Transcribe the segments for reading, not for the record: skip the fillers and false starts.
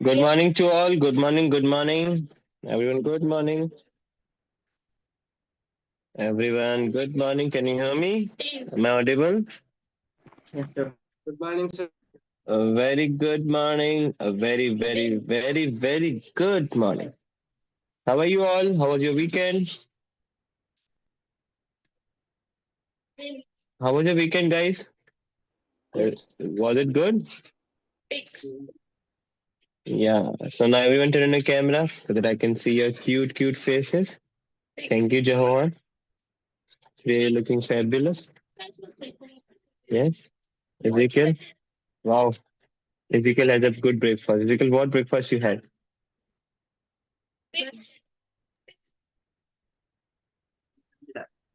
Good morning to all. Good morning. Good morning. Everyone, good morning. Everyone, good morning. Can you hear me? Am I audible? Yes, sir. Good morning, sir. A very good morning. A very, very, very, very good morning. How are you all? How was your weekend? How was your weekend, guys? Good. Was it good? Yeah. So now everyone turn on the camera so that I can see your cute, cute faces. Thank you, Jehovah. You're looking fabulous. Yes. Ezekiel. Wow. Ezekiel had a good breakfast. Ezekiel, what breakfast you had?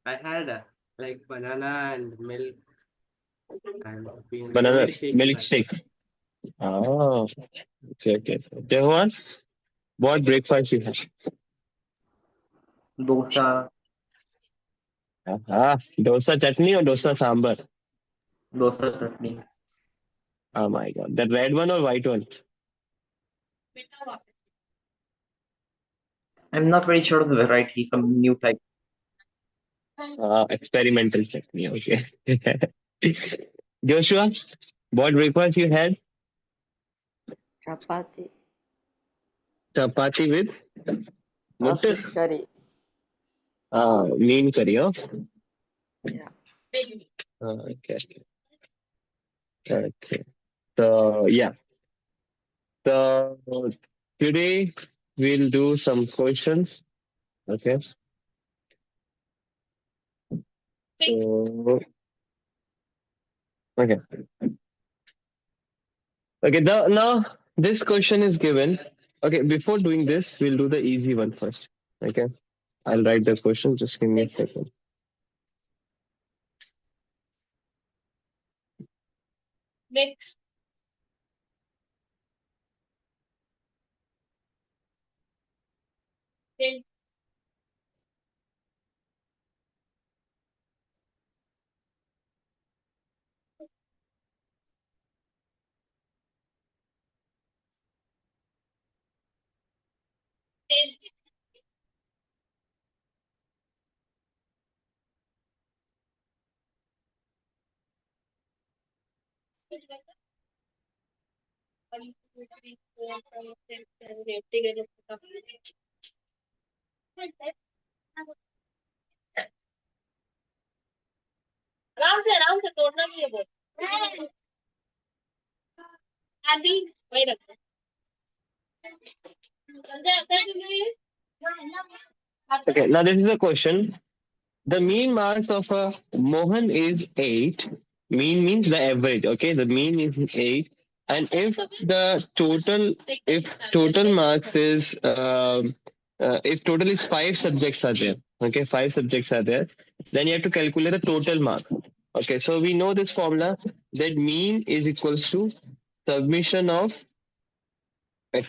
I had like banana and milk and like a Banana milkshake in that. milkshake. Oh, okay, okay. Jehan, what breakfast you have? Dosa, Dosa chutney or dosa sambar? dosa chutney. Oh my god. The red one or white one? I'm not very sure of the variety, some new type. Experimental chutney, okay. Joshua, what breakfast you had? Chapati, Chapati with mutton? fish curry. Mean curry, oh? Yeah. Okay. Okay. So, yeah. So, today we'll do some questions. Okay. So, okay. Okay. Now this question is given. Okay. Before doing this, we'll do the easy one first. Okay. I'll write the question. Just give me a second. Okay. Now this is a question. The mean marks of a Mohan is 8. Mean means the average. Okay. The mean is 8. And if total marks is, if total is 5 subjects are there, okay, 5 subjects are there, then you have to calculate the total mark. Okay. So we know this formula that mean is equals to submission of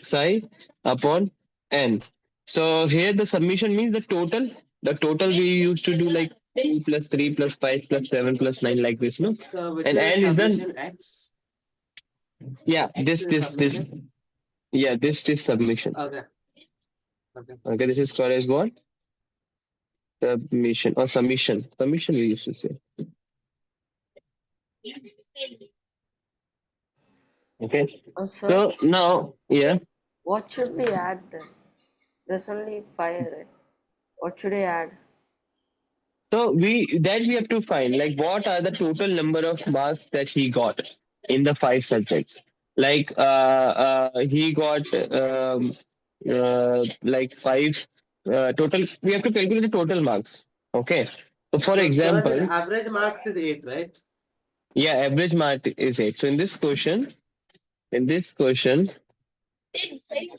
xi upon n. So here the submission means the total. The total we used to do like 2 plus 3 plus 5 plus 7 plus 9 like this, no? So which And is n is the, submission X? yeah, X is this, submission. yeah, this is submission. Okay. Okay. Okay, this is called as what? Submission or submission. Submission we used to say. Okay. Sir, So now, yeah. what should we add then? There's only five, right? What should I add? So we have to find like what are the total number of marks that he got in the 5 subjects. Like he got like five total. We have to calculate the total marks. Okay. So for So sir, his example, average marks is 8, right? yeah, average mark is 8. So in this question,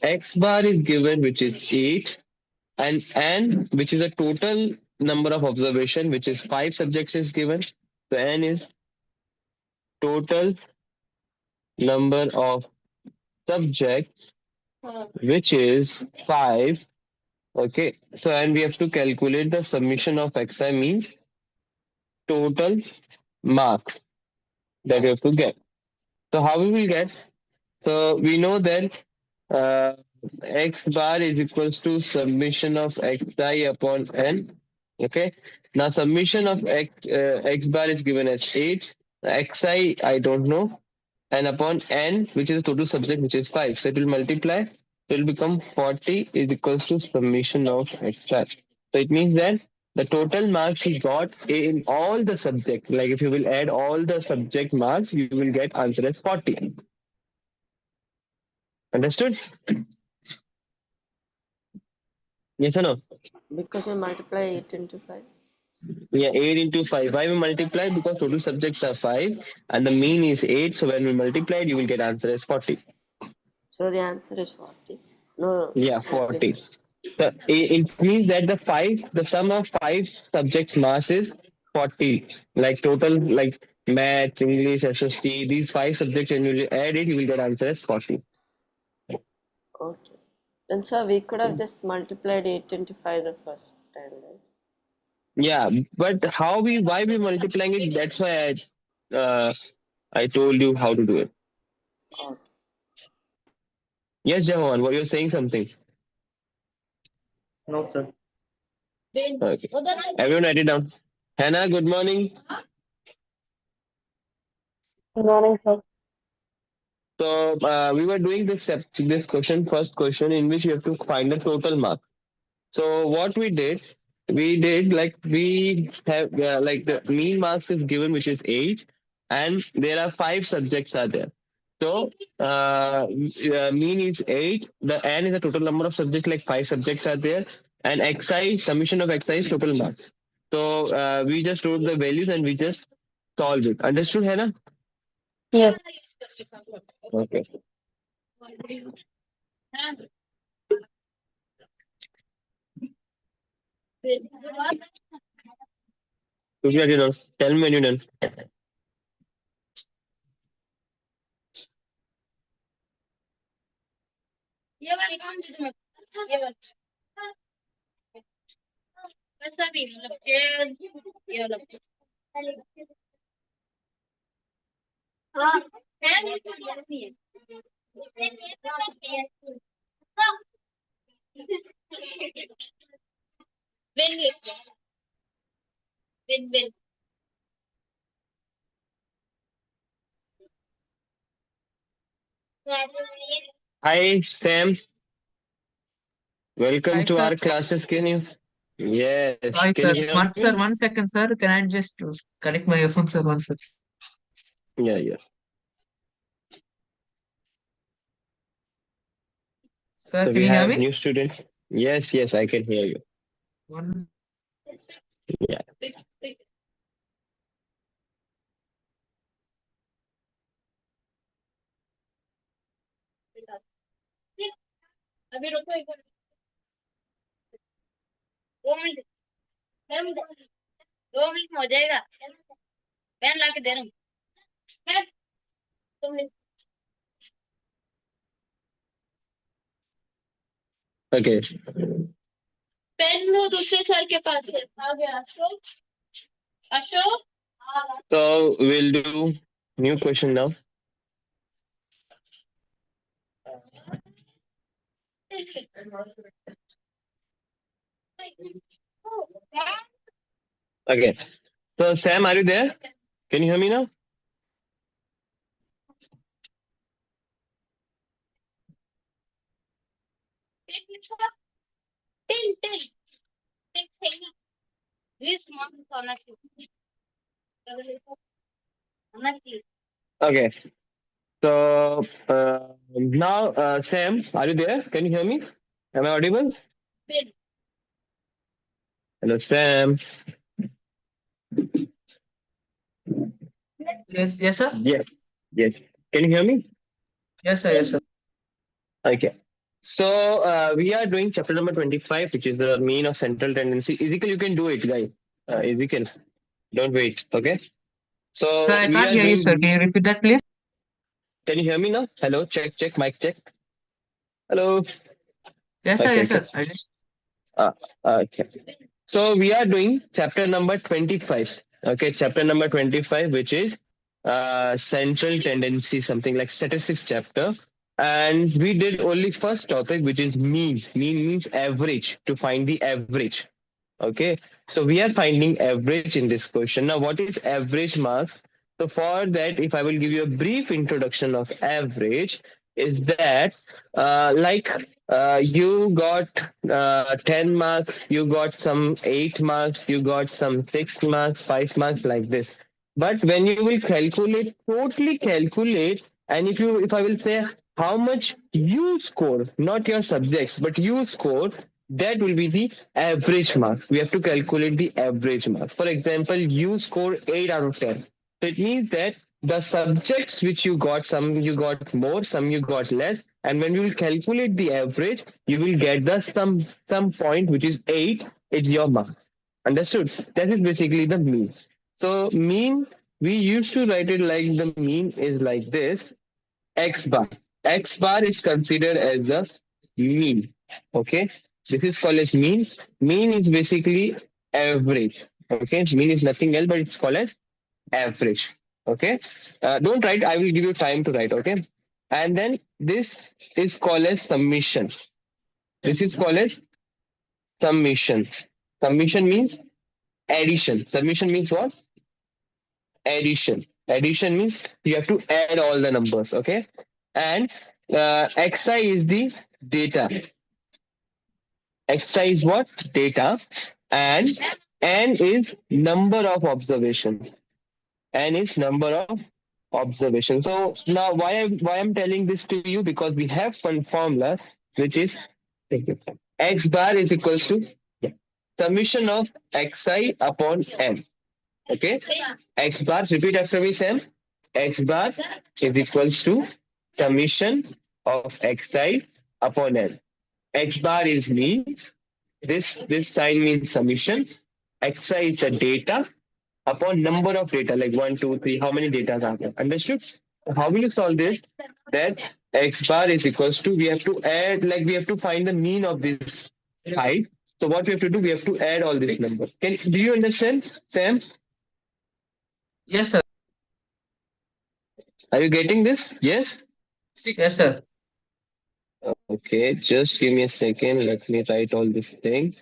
x bar is given, which is 8, and n, which is a total number of observation, which is 5 subjects, is given. So n is total number of subjects, which is 5. Okay. So, and we have to calculate the summation of xi means total marks that we have to get. So, how we will get? So, we know that uh, x bar is equals to summation of xi upon n. Okay. Now summation of x bar is given as 8. Xi I don't know. And upon n, which is the total subject, which is 5. So it will multiply. It will become 40 is equals to summation of xi. So it means that the total marks you got in all the subject, like if you will add all the subject marks, you will get answer as 40. Understood? Yes or no? Because we multiply 8 into 5. Yeah, 8 into 5. Why we multiply? Because total subjects are 5 and the mean is 8. So when we multiply it, you will get answer as 40. So the answer is 40. No. Yeah, 40. So it means that the sum of 5 subjects mass is 40. Like total, like maths, English, SST, these 5 subjects, and you add it, you will get answer as 40. Okay. Then sir, we could have just multiplied 8 into 5 the first time, right? Yeah, but why we multiplying it? That's why I told you how to do it. Okay. Yes, Jahan, what you're saying something. No, sir. Okay. Everyone write it down. Hannah, good morning. Good morning, sir. So we were doing this question, first question, in which you have to find the total mark. So what we did like we have like the mean marks is given, which is 8, and there are 5 subjects are there. So mean is 8. The n is the total number of subjects, like 5 subjects are there, and xi summation of xi is total marks. So we just wrote the values and we just solved it. Understood, Hannah? Yes. Okay. Supriya, you know, tell me when you're done. Hi, Sam. Welcome Hi, to sir. our classes. Can you? Yes. Hi, Can sir. you hear me? 1 second, sir. Can I just connect my earphone, sir? 1 second. Yeah, yeah. Sir, So can we you hear have me? new students. Yes, yes, I can hear you. One. Yeah. अभी रुको एक minute 2 minute 2 minute में हो जाएगा pen ला के दे रहा हूँ pen, 2 minute Okay. Pen वो दूसरे सर के पास है आ गया Ashok Ashok So we'll do new question now. Okay. So Sam, are you there? Can you hear me now? Ten ten ten this month Okay. So now, Sam, are you there? Can you hear me? Am I audible? pen Hello, Sam. Yes, sir. Yes. Yes. Can you hear me? Yes, sir. Yes, sir. Okay. So we are doing chapter number 25, which is the mean of central tendency. Ezekiel, you can do it, guy. Ezekiel, don't wait. Okay. So Sir, I we can't are hear you, doing. sir. Can you repeat that, please? Can you hear me now? Hello, check, check, mic check. Hello. Yes, sir. Okay, Yes, sir. okay. I just. Okay. So we are doing chapter number 25. Okay, chapter number 25, which is central tendency, something like statistics chapter. And we did only first topic, which is mean. Mean means average, to find the average. Okay, so we are finding average in this question. Now, what is average marks? So for that, if I will give you a brief introduction of average, is that you got 10 marks, you got some 8 marks, you got some 6 marks, 5 marks, like this. But when you will calculate, totally calculate, and if I will say how much you score, not your subjects, but you score, that will be the average marks. We have to calculate the average marks. For example, you score 8 out of 10. So it means that the subjects which you got, some you got more, some you got less, and when you will calculate the average, you will get the some point which is 8. It's your mark. Understood? That is basically the mean. So mean, we used to write it like the mean is like this: x bar. X bar is considered as the mean. Okay, this is called as mean. Mean is basically average. Okay, mean is nothing else, but it's called as average. Okay, don't write. I will give you time to write. Okay, and then this is called as summation. This is called as summation. Summation means addition. Summation means what? Addition. Addition means you have to add all the numbers. Okay, and xi is the data. Xi is what? Data, and n is number of observation. N is number of observation. So now why I'm telling this to you, because we have one formula which is x bar is equals to summation of xi upon n. Okay, x bar, repeat after me, Sam. X bar is equals to summation of xi upon n. X bar is mean. This sign means summation. Xi is the data upon number of data, like 1, 2, 3. How many data are there? Understood? So how will you solve this? That x bar is equals to, we have to add, like we have to find the mean of this height. So what we have to do, we have to add all these numbers. Do you understand, Sam? Yes, sir. Are you getting this? Yes? Yes, sir. Okay, just give me a second. Let me write all this thing.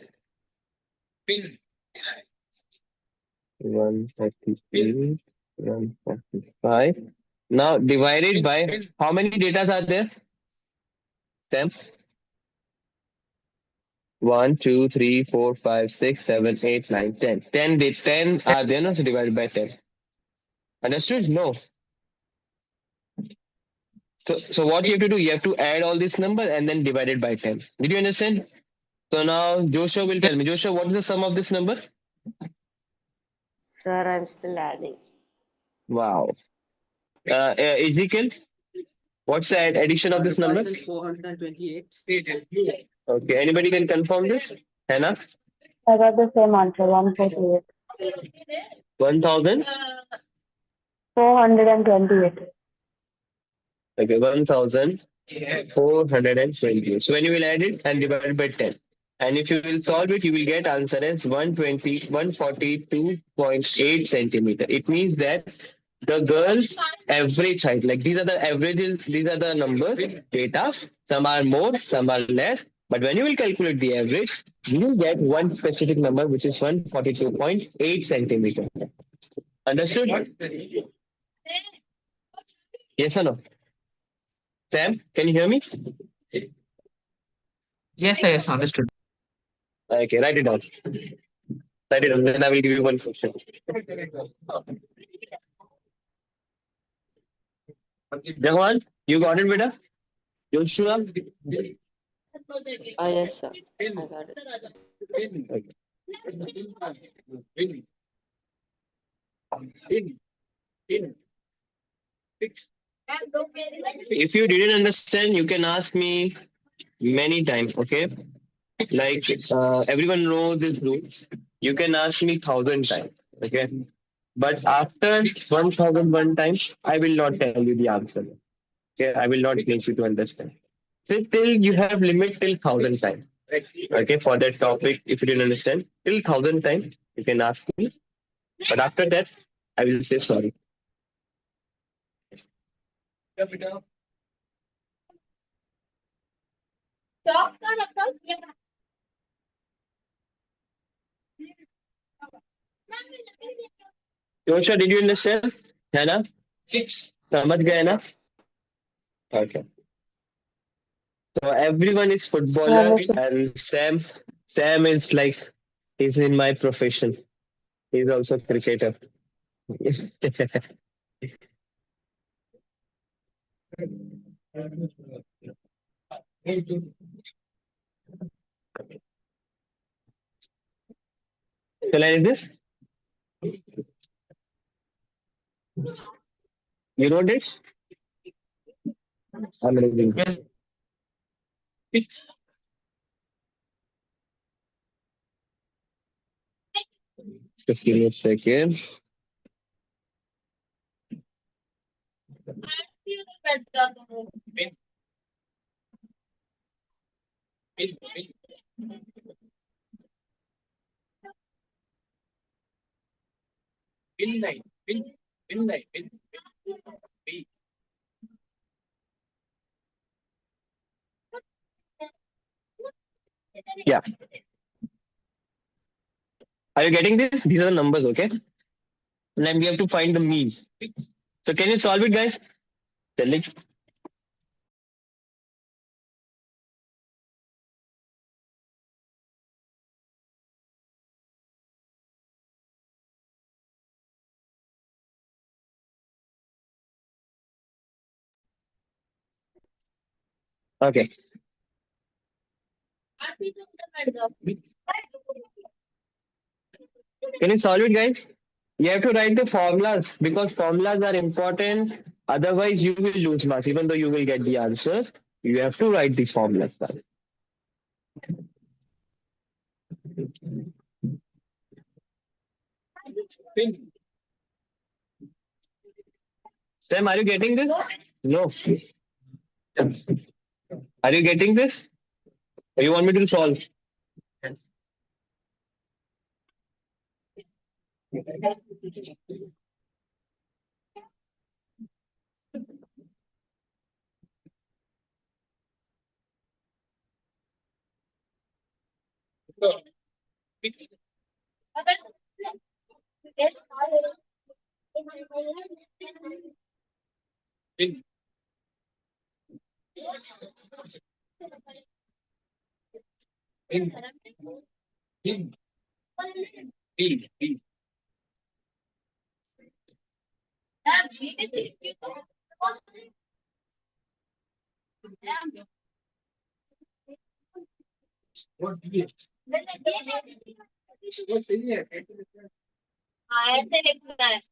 133, 145. Now divided by how many datas are there? Sam? 1, 2, 3, 4, 5, 6, 7, 8, 9, 10. 10 are there, no? So divided by 10. Understood? No. So what you have to do, you have to add all this number and then divide it by 10. Did you understand? So now Joshua will tell me. Joshua, what is the sum of this number? Sir, I'm still adding. Wow. Ezekiel, what's the addition of this number? 1428. Okay, anybody can confirm this? Hannah? I got the same answer, 148. 1000? 428. Okay, 1420. So when you will add it and divide it by 10. And if you will solve it, you will get answer as 142.8 centimeter. It means that the girl's average height, like these are the averages, these are the numbers, data. Some are more, some are less. But when you will calculate the average, you will get one specific number, which is 142.8 centimeter. Understood? Yes or no? Sam, can you hear me? Yes, sir. Yes, understood. Okay, write it down. Write it down. Then I will give you one question. Jahan, you got it, beta? Joshua? Oh, yes, sir. I got it. If you didn't understand, you can ask me many times, okay? Like everyone knows this rules. You can ask me 1,000 times, okay? But after 1,001 times, I will not tell you the answer. Okay, I will not make you to understand. So till you have limit till 1,000 times. Okay, for that topic, if you didn't understand, till 1,000 times you can ask me. But after that, I will say sorry. चौक का रखा Yosha, did you understand? है ना? समझ गए ना? Okay. So everyone is footballer, Understood. and Sam is like he's in my profession. He's also cricketer. Shall I read this? You wrote it? I'm reading. Yes. Just give me a second. Yeah. Are you getting this? These are the numbers, okay? And then we have to find the mean. So can you solve it, guys? Tell it. Okay. Can you solve it, guys? You have to write the formulas because formulas are important. Otherwise, you will lose marks. Even though you will get the answers, you have to write the formulas, guys. Sam, are you getting this? No. Are you getting this? Or you want me to solve? ऐसे लिखना है खतरनाक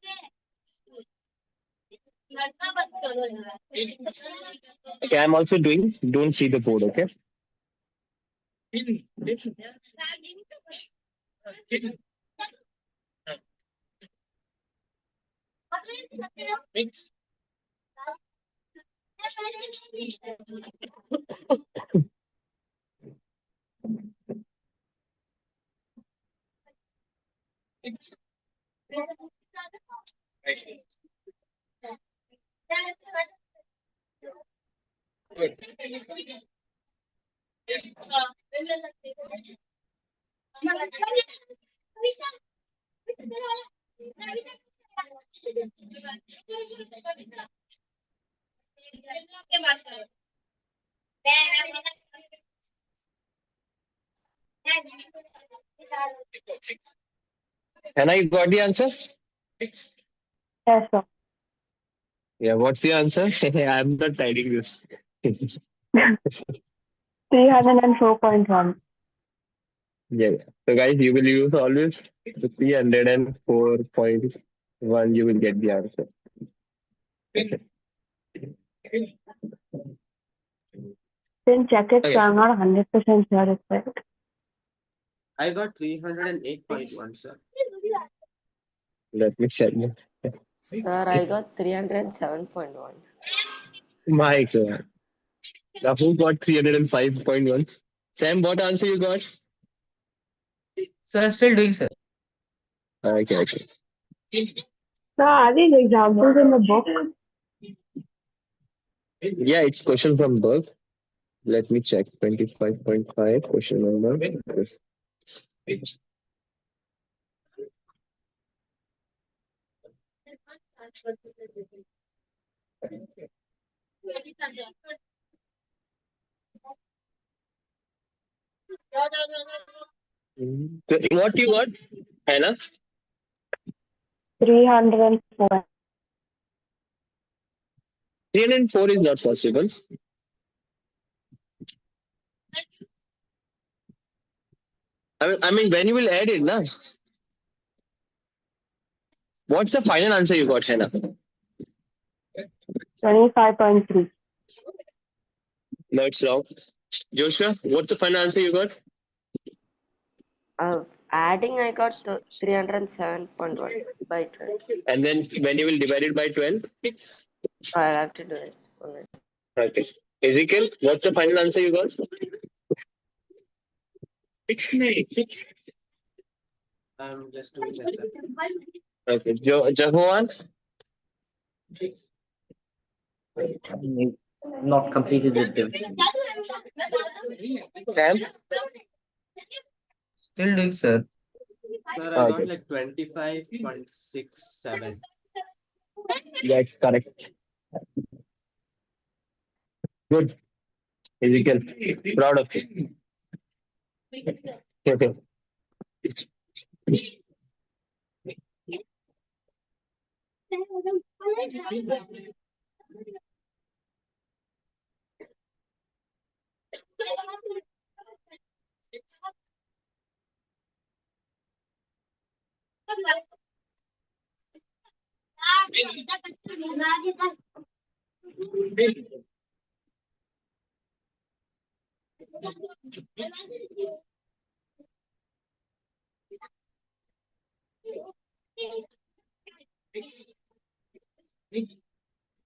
है लड़ना मत करो यार Okay, I'm also doing. Don't see the board, okay? And I got the answer? Yes, sir. Yeah, what's the answer? I'm not writing this. 304.1. Yeah. So guys, you will use always the 304.1, you will get the answer. Then check it, Okay. so I'm not 100% sure it's right. I got 308.1, sir. Let me check. Sir, I got 307.1. My God. Now who got 305.1? Sam, what answer you got? So I'm still doing, sir. Okay. So are these examples in the book? Yeah, it's question from book. Let me check. 25.5 question number. So what you got, Hannah? 304. 304 is not possible. I mean, when you will add it, na? What's the final answer you got, Hannah? 25.3. No, it's wrong. Joshua, what's the final answer you got? Adding, I got 307.1 by 12. And then when you will divide it by 12? I'll have to do it. Only. Okay. Ezekiel, what's the final answer you got? I'm just doing that, sir. Okay. Jahoan? Not completed the division. Sam? Still doing, sir. Sir, I got Okay. like 25.67. That's correct. Good. Ezekiel, proud of you. Okay.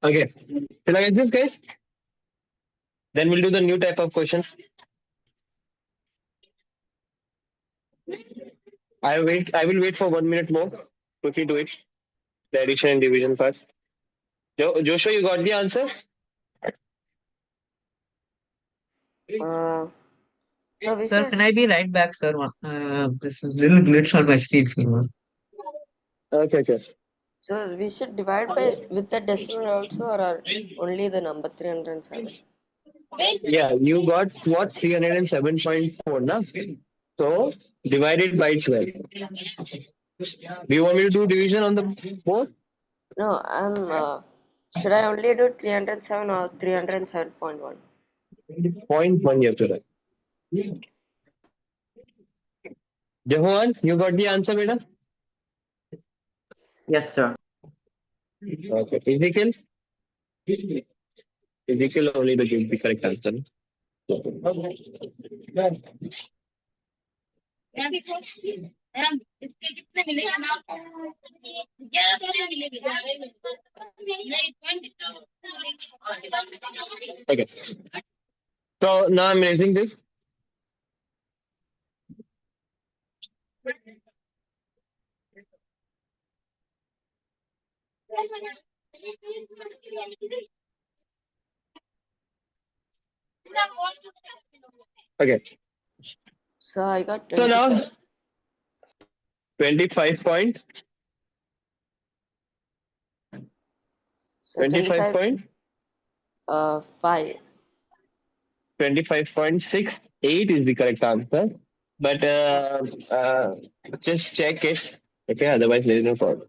Okay. Shall I get this, guys? Then we'll do the new type of question. I will wait for 1 minute more. Quickly do it. The addition and division part. Joshua, you got the answer? So we Sir, should can I be right back, sir? This is little glitch on my screen, sir. Okay. divide by with the decimal also, or only the number 307. Yeah, you got what? 307.4, na? So divided by 12. Do you want me to do division on the board? No, should I only do 307 or 307.1? 0.1 you have to write. Jahoan, you got the answer, beta? Yes, sir. Okay. Ezekiel? Ezekiel only the give the correct answer. इसके कितने मिलेगा ना 11 थोड़ी मिलेगा Okay. So now I'm raising this. Okay. So I got So now 25. 25 point. So 25 point. 5. 25.68 is the correct answer. But just check it. Okay, otherwise there is no problem.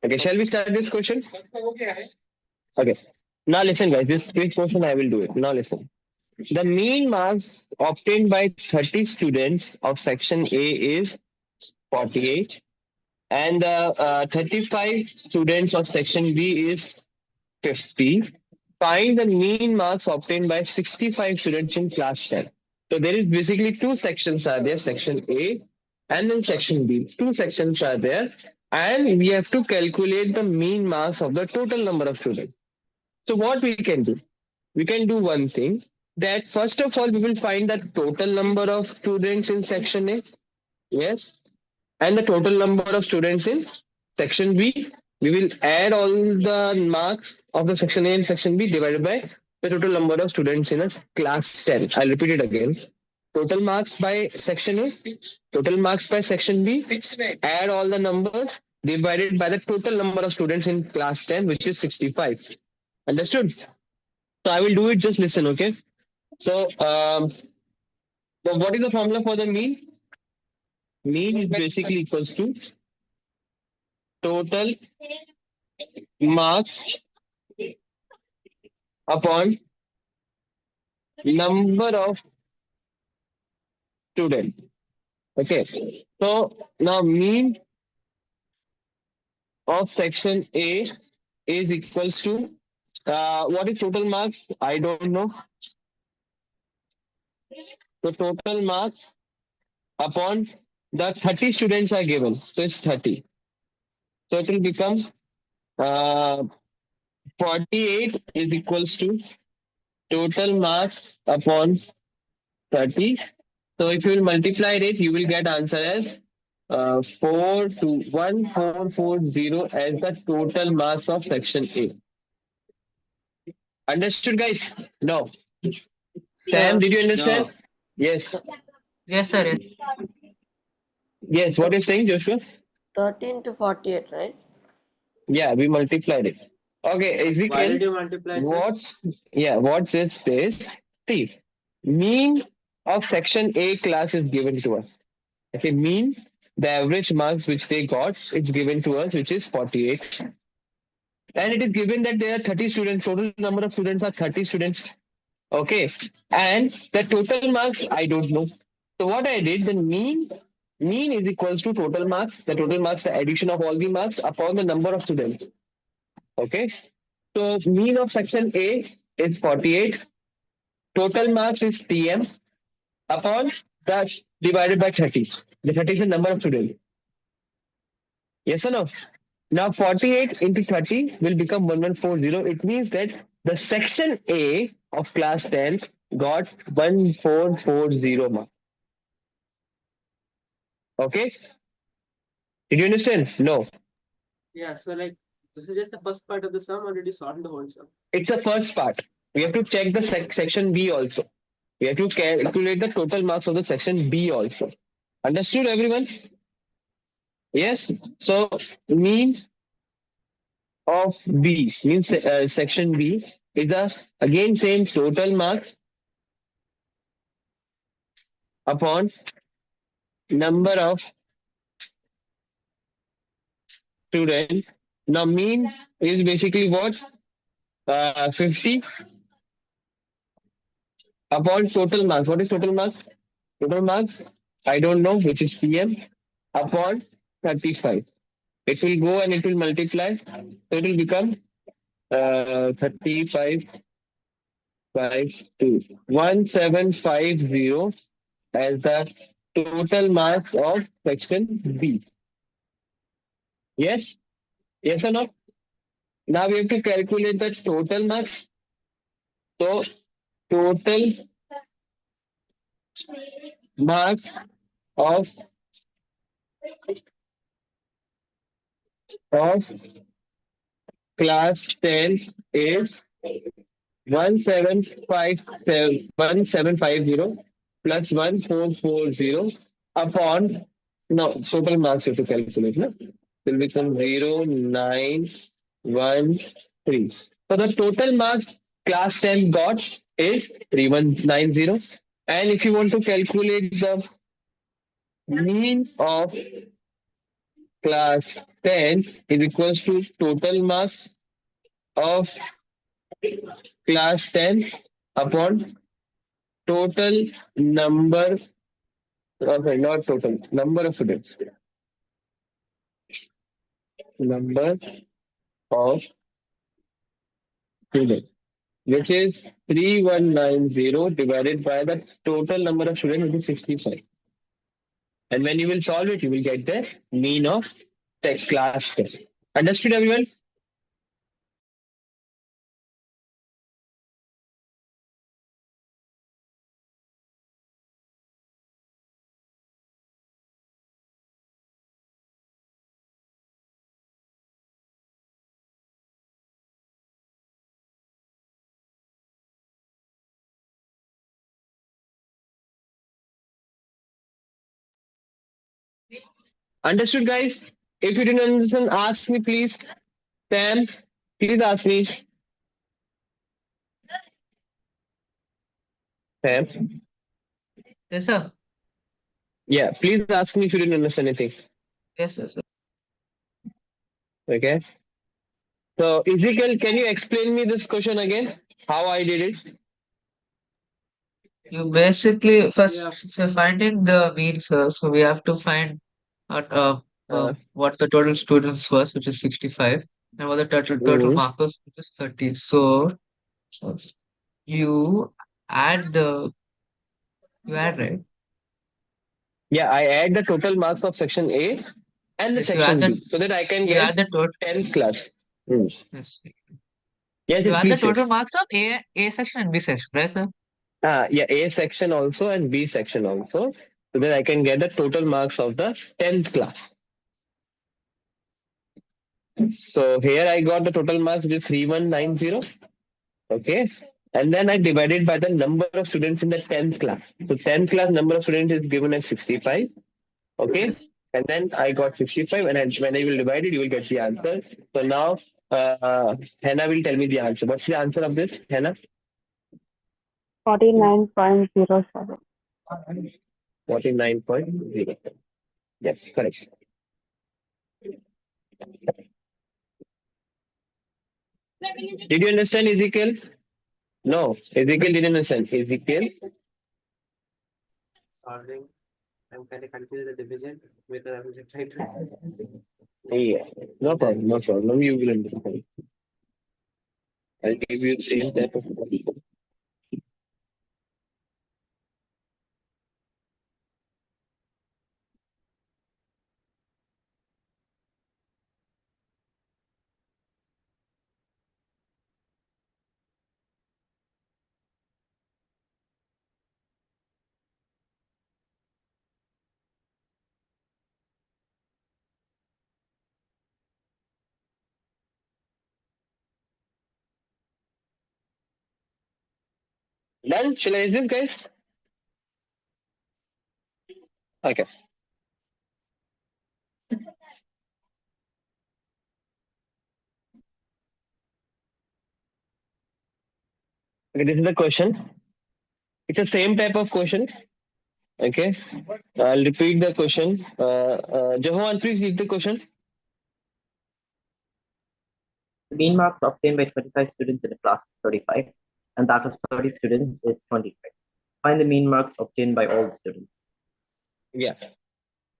Okay, shall we start this question? Okay. Now listen, guys. This question I will do it. Now listen. The mean marks obtained by 30 students of section A is 48, and the 35 students of section B is 50. Find the mean marks obtained by 65 students in class 10. So there is basically two sections are there, section A and then section B. Two sections are there, and we have to calculate the mean marks of the total number of students. So what we can do? We can do one thing, that first of all we will find the total number of students in section A. Yes. And the total number of students in section B. We will add all the marks of the section A and section B divided by the total number of students in a class 10. I'll repeat it again. Total marks by section A, total marks by section B, add all the numbers divided by the total number of students in class 10, which is 65. Understood? So I will do it, just listen, okay? So, what is the formula for the mean? Mean is basically equals to total marks upon number of students. Okay. So now mean of section A is equals to what is total marks? I don't know. So total marks upon the 30 students are given. So it's 30. So it will become 48 is equals to total marks upon 30. So if you will multiply it, you will get answer as 1440 as the total marks of section A. Understood, guys? No. Sam, Sure. did you understand? No. Yes. Yes, sir. Yes. Yes. What are you saying, Joshua? 13 to 48, right? Yeah, we multiplied it. Okay, if we Why can, did you multiply it, sir? what's this? See, mean of section A class is given to us. Okay, mean, the average marks which they got, it's given to us, which is 48. And it is given that there are 30 students, total number of students are 30 students. Okay, and the total marks, I don't know. So what I did, the mean is equals to total marks, the total marks, the addition of all the marks upon the number of students. Okay, so mean of section A is 48. Total marks is TM upon that divided by 30. The 30 is the number of students. Yes or no? Now 48 into 30 will become 1140. It means that the section A of class 10 got 1440 marks. Okay? Did you understand? No. Yeah, so like this is just the first part of the sum, or did you solve the whole sum? It's the first part. We have to check the section B also. We have to calculate the total marks of the section B also. Understood, everyone? Yes. So mean of B means section B is the again same total marks upon number of students. Now mean is basically what? 50 upon total marks. What is total marks? Total marks, I don't know, which is TM upon 35. It will go and it will multiply. So it will become 35 to 1750 as the total marks of section B. Yes? Yes or no? Now we have to calculate the total marks. So total marks of class 10 is 1750 plus 1440 upon, no, total marks you have to calculate. No? It will become 0913. So the total marks class 10 got is 3190. And if you want to calculate the mean of class 10 is equals to total marks of class 10 upon total number, okay, not total, number of students. Number of students, which is 3190 divided by the total number of students, which is 65. And when you will solve it, you will get the mean of tech class 10. Understood, everyone? Understood, guys? If you didn't understand, ask me, please. Sam, please ask me. Sam, Yes, sir. yeah, please ask me if you didn't understand anything. Yes, sir. Okay. So, Ezekiel, can you explain me this question again? How I did it? You basically first Yeah. if you're finding the mean, sir. So we have to find out what the total students was, which is 65, and what the total Mhm. mark was, which is 30. So you add the you add, right? Yeah, I add the total marks of section A and the Yes, you add section the B so that I can you get add the total. 10th class. Mm. Yes. Yes, You yes, add the please say. total marks of A section and B section, right, sir? Yeah, A section also and B section also so that I can get the total marks of the 10th class. So here I got the total marks, which is 3190. Okay. And then I divided by the number of students in the 10th class. So 10th class number of students is given as 65. Okay. And then I got 65. And when I will divide it, you will get the answer. So now Hannah will tell me the answer. What's the answer of this, Hannah? 49.07. 49.0. Yes, correct. Did you understand, Ezekiel? No, Ezekiel didn't understand. Ezekiel? Solving. I'm kind of confused with the division because I'm just trying to. Yeah. No problem. No problem. You will understand. I'll give you the same type of question. Done? Shall I raise this, guys? Okay. Okay, this is the question. It's the same type of question. Okay. I'll repeat the question. Jahan, please read the question. The mean marks obtained by 25 students in a class is 35, and that of 30 students is 25. Find the mean marks obtained by all the students. Yeah.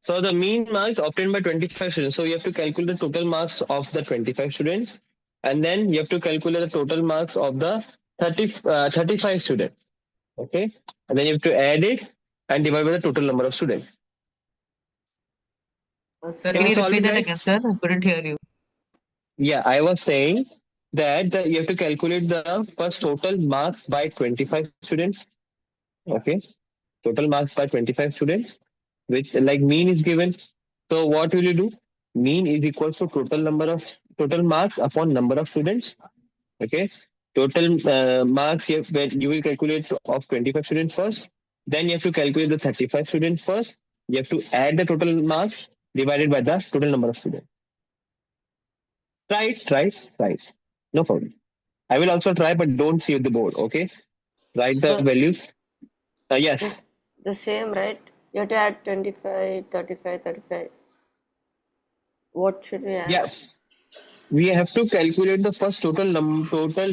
So the mean marks obtained by 25 students. So you have to calculate the total marks of the 25 students. And then you have to calculate the total marks of the 35 students. Okay. And then you have to add it and divide by the total number of students. Sir, Can can you you solve repeat it, that guys? again, sir? I couldn't hear you. Yeah, I was saying that you have to calculate the first total marks by 25 students. Okay. Total marks by 25 students, which like mean is given. So what will you do? Mean is equal to total marks upon number of students. Okay. Total marks when you will calculate of 25 students first. Then you have to calculate the 35 students first. You have to add the total marks divided by the total number of students. Try. No problem. I will also try, but don't see the board. Okay. Write the So values. Yes. the same, right? You have to add 25, 35, 35. What should we add? Yes. We have to calculate the first total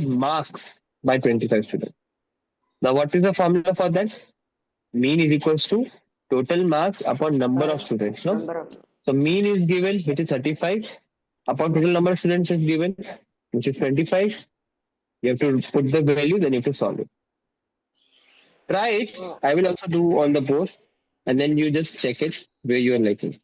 marks by 25 students. Now, what is the formula for that? Mean is equals to total marks upon number of students. No? Number of So mean is given, which is 35, upon total number of students is given, which is 25. You have to put the value, then you have to solve it. Try it. I will also do on the board, and then you just check it where you are liking.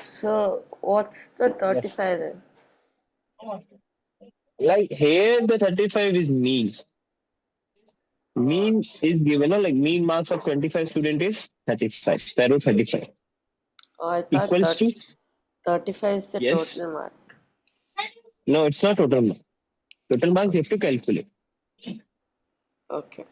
So what's the 35 then? Like here, the 35 is mean. Mean is given, like mean marks of 25 student is 35. Sparrow 35 Oh, I thought equals to 35 is the yes. total mark. No, it's not total mark. Total marks you have to calculate. Okay.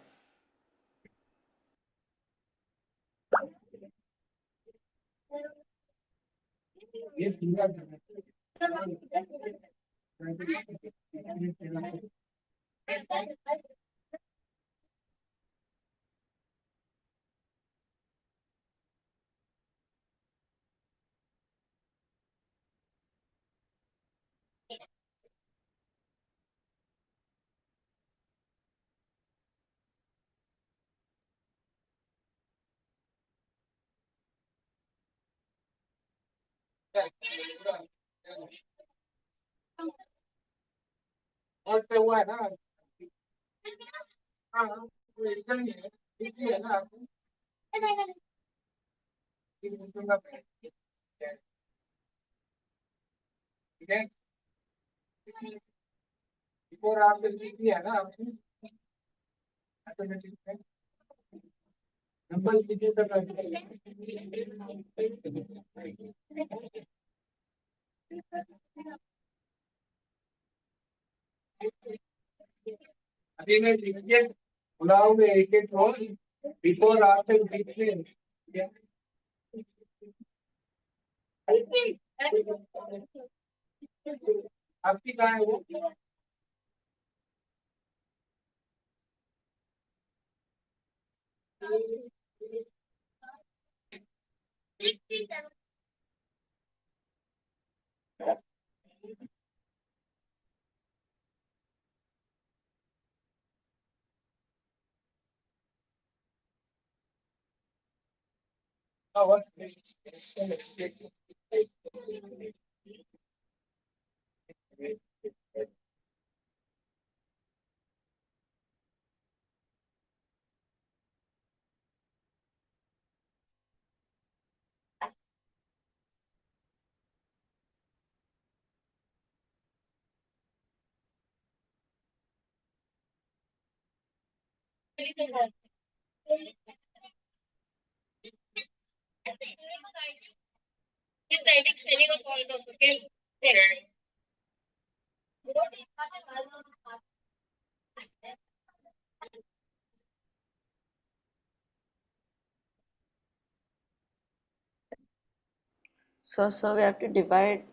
So we have to divide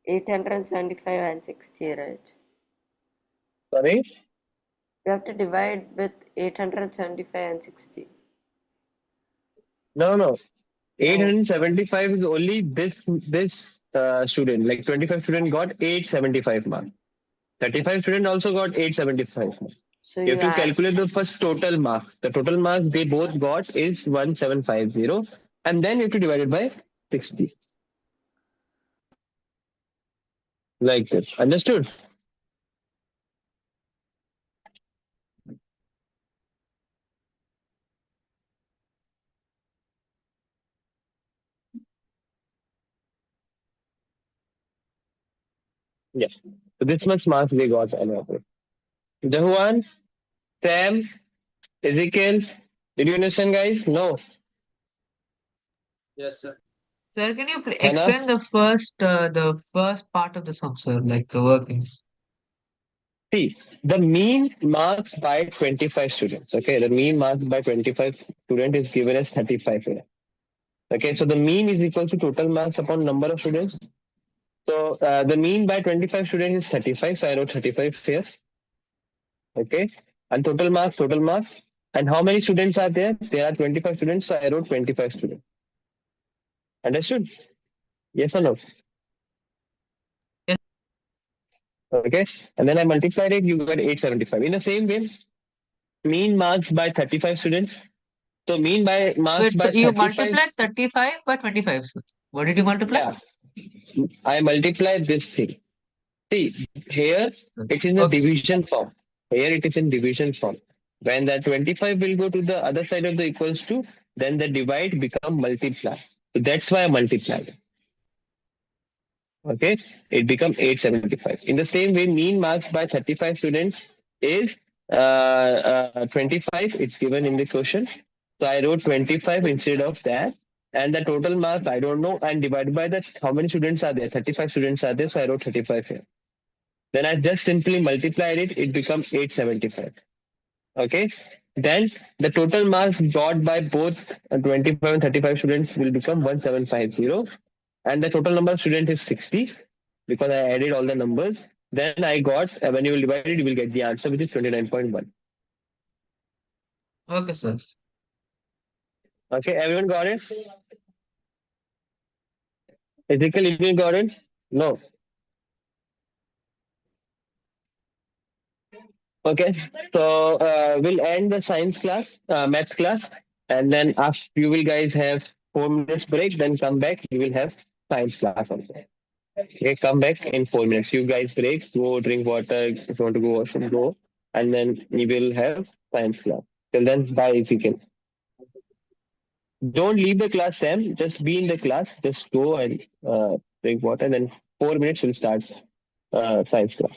875 and 60, right? Sorry? We have to divide with 875 and 60. No. 875 is only this student. Like 25 student got 875 marks. 35 student also got 875 marks. So You you have to add. calculate the first total marks. The total marks they both got is 1750, and then you have to divide it by 60. Like this. Understood? Yeah. So this much marks they got on average. Jahuan, Sam, Ezekiel, did you understand, guys? No. Yes, sir. Sir, can you Hannah? explain the first part of the sum, sir, like the workings? See, the mean marks by 25 students. Okay, the mean marks by 25 students is given as 35 here. Okay, so the mean is equal to total marks upon number of students. So the mean by 25 students is 35. So I wrote 35 here. Okay, and total marks, total marks. And how many students are there? There are 25 students. So I wrote 25 students. Understood? Yes or no? Yes. Okay, and then I multiplied it. You got 875. In the same way, mean marks by 35 students. So mean by marks Wait, so by you 35. multiplied 35 by 25, sir. What did you multiply? Yeah, I multiply this thing. See, here it is in the Okay. division form. Here it is in division form. When the 25 will go to the other side of the equals to, then the divide become multiply. So that's why I multiplied. Okay, it become 875. In the same way, mean marks by 35 students is 25. It's given in the question. So I wrote 25 instead of that. And the total marks, I don't know, and divided by that, how many students are there? 35 students are there, so I wrote 35 here. Then I just simply multiplied it, it becomes 875. Okay. Then the total marks got by both 25 and 35 students will become 1750. And the total number of students is 60 because I added all the numbers. Then I got, when you will divide it, you will get the answer, which is 29.1. Okay, sir. Okay, everyone got it? Ezekiel, you got it? No. Okay, so we'll end the science class, maths class, and then after you will guys have 4 minutes break, then come back, you will have science class also. Okay, come back in 4 minutes. You guys break, go drink water, if you want to go washroom, go, and then you will have science class. Till then, bye if you can. Don't leave the class, Sam. Just be in the class. Just go and drink water. Then 4 minutes will start science class.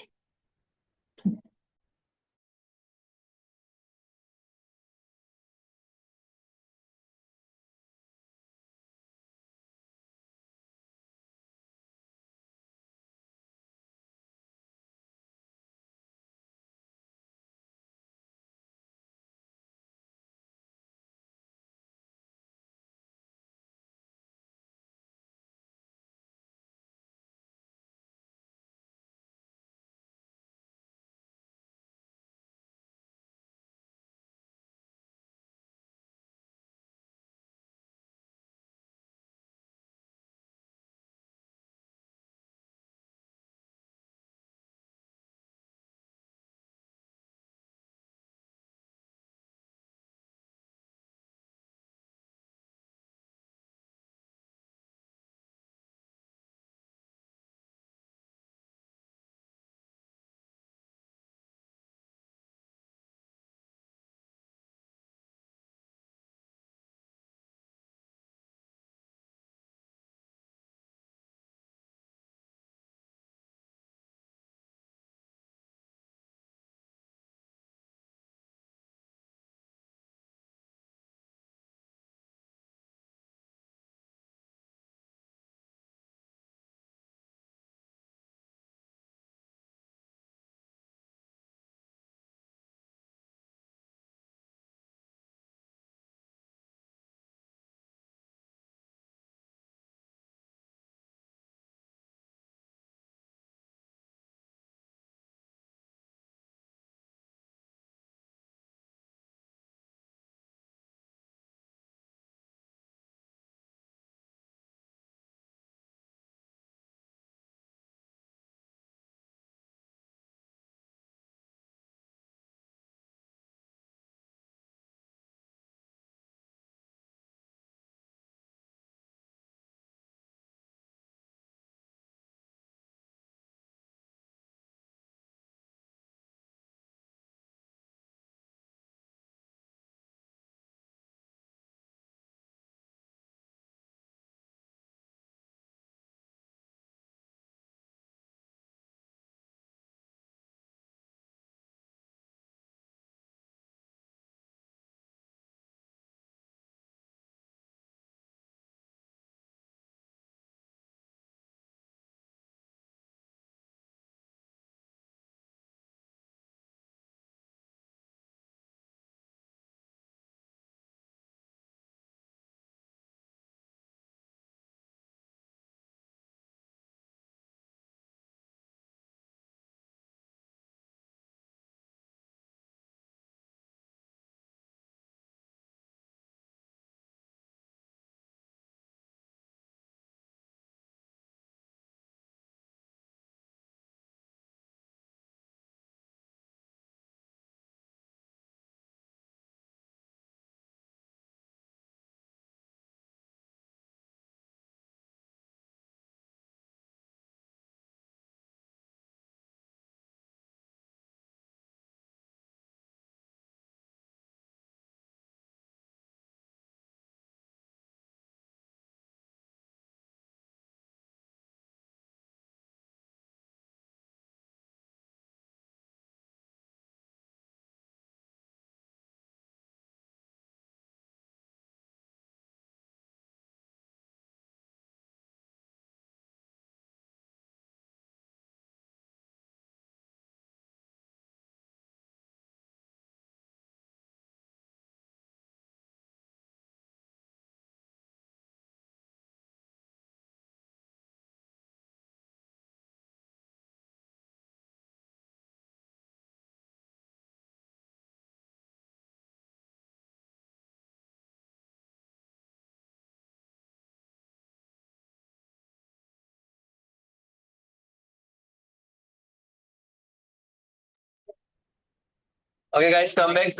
Okay, guys, come back.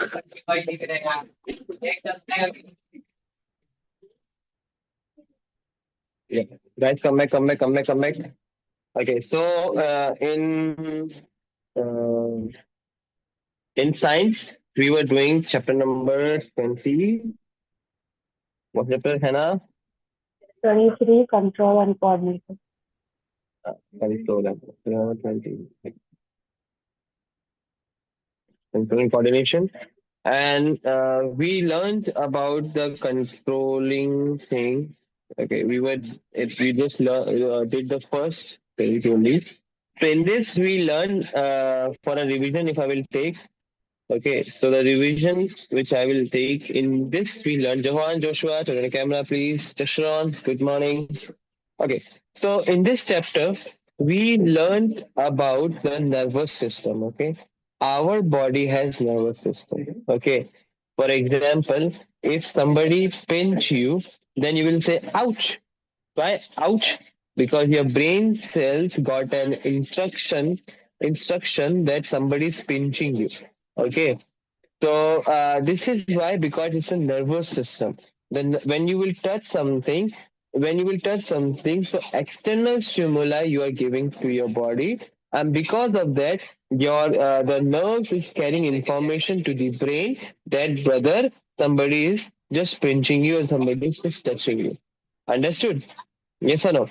Yeah. Guys, come back. Okay, so in science, we were doing chapter number 20. What chapter, Hannah? 23, control and coordination. Sorry, slow down. 20. Controlling coordination. And we learned about the controlling thing. Okay, we just did the first page only. So in this, we learn for a revision. If I will take, okay, so the revision which I will take in this, we learn Johan, Joshua, turn on the camera, please. Jashron, good morning. Okay, so in this chapter, we learned about the nervous system. Okay, our body has nervous system. Okay, for example, if somebody pinch you, then you will say ouch. Why ouch? Because your brain cells got an instruction that somebody is pinching you. Okay, so this is why, because it's a nervous system. Then when you will touch something, so external stimuli you are giving to your body, and because of that, your the nerves is carrying information to the brain that brother, somebody is just pinching you or somebody is just touching you. Understood? Yes or no?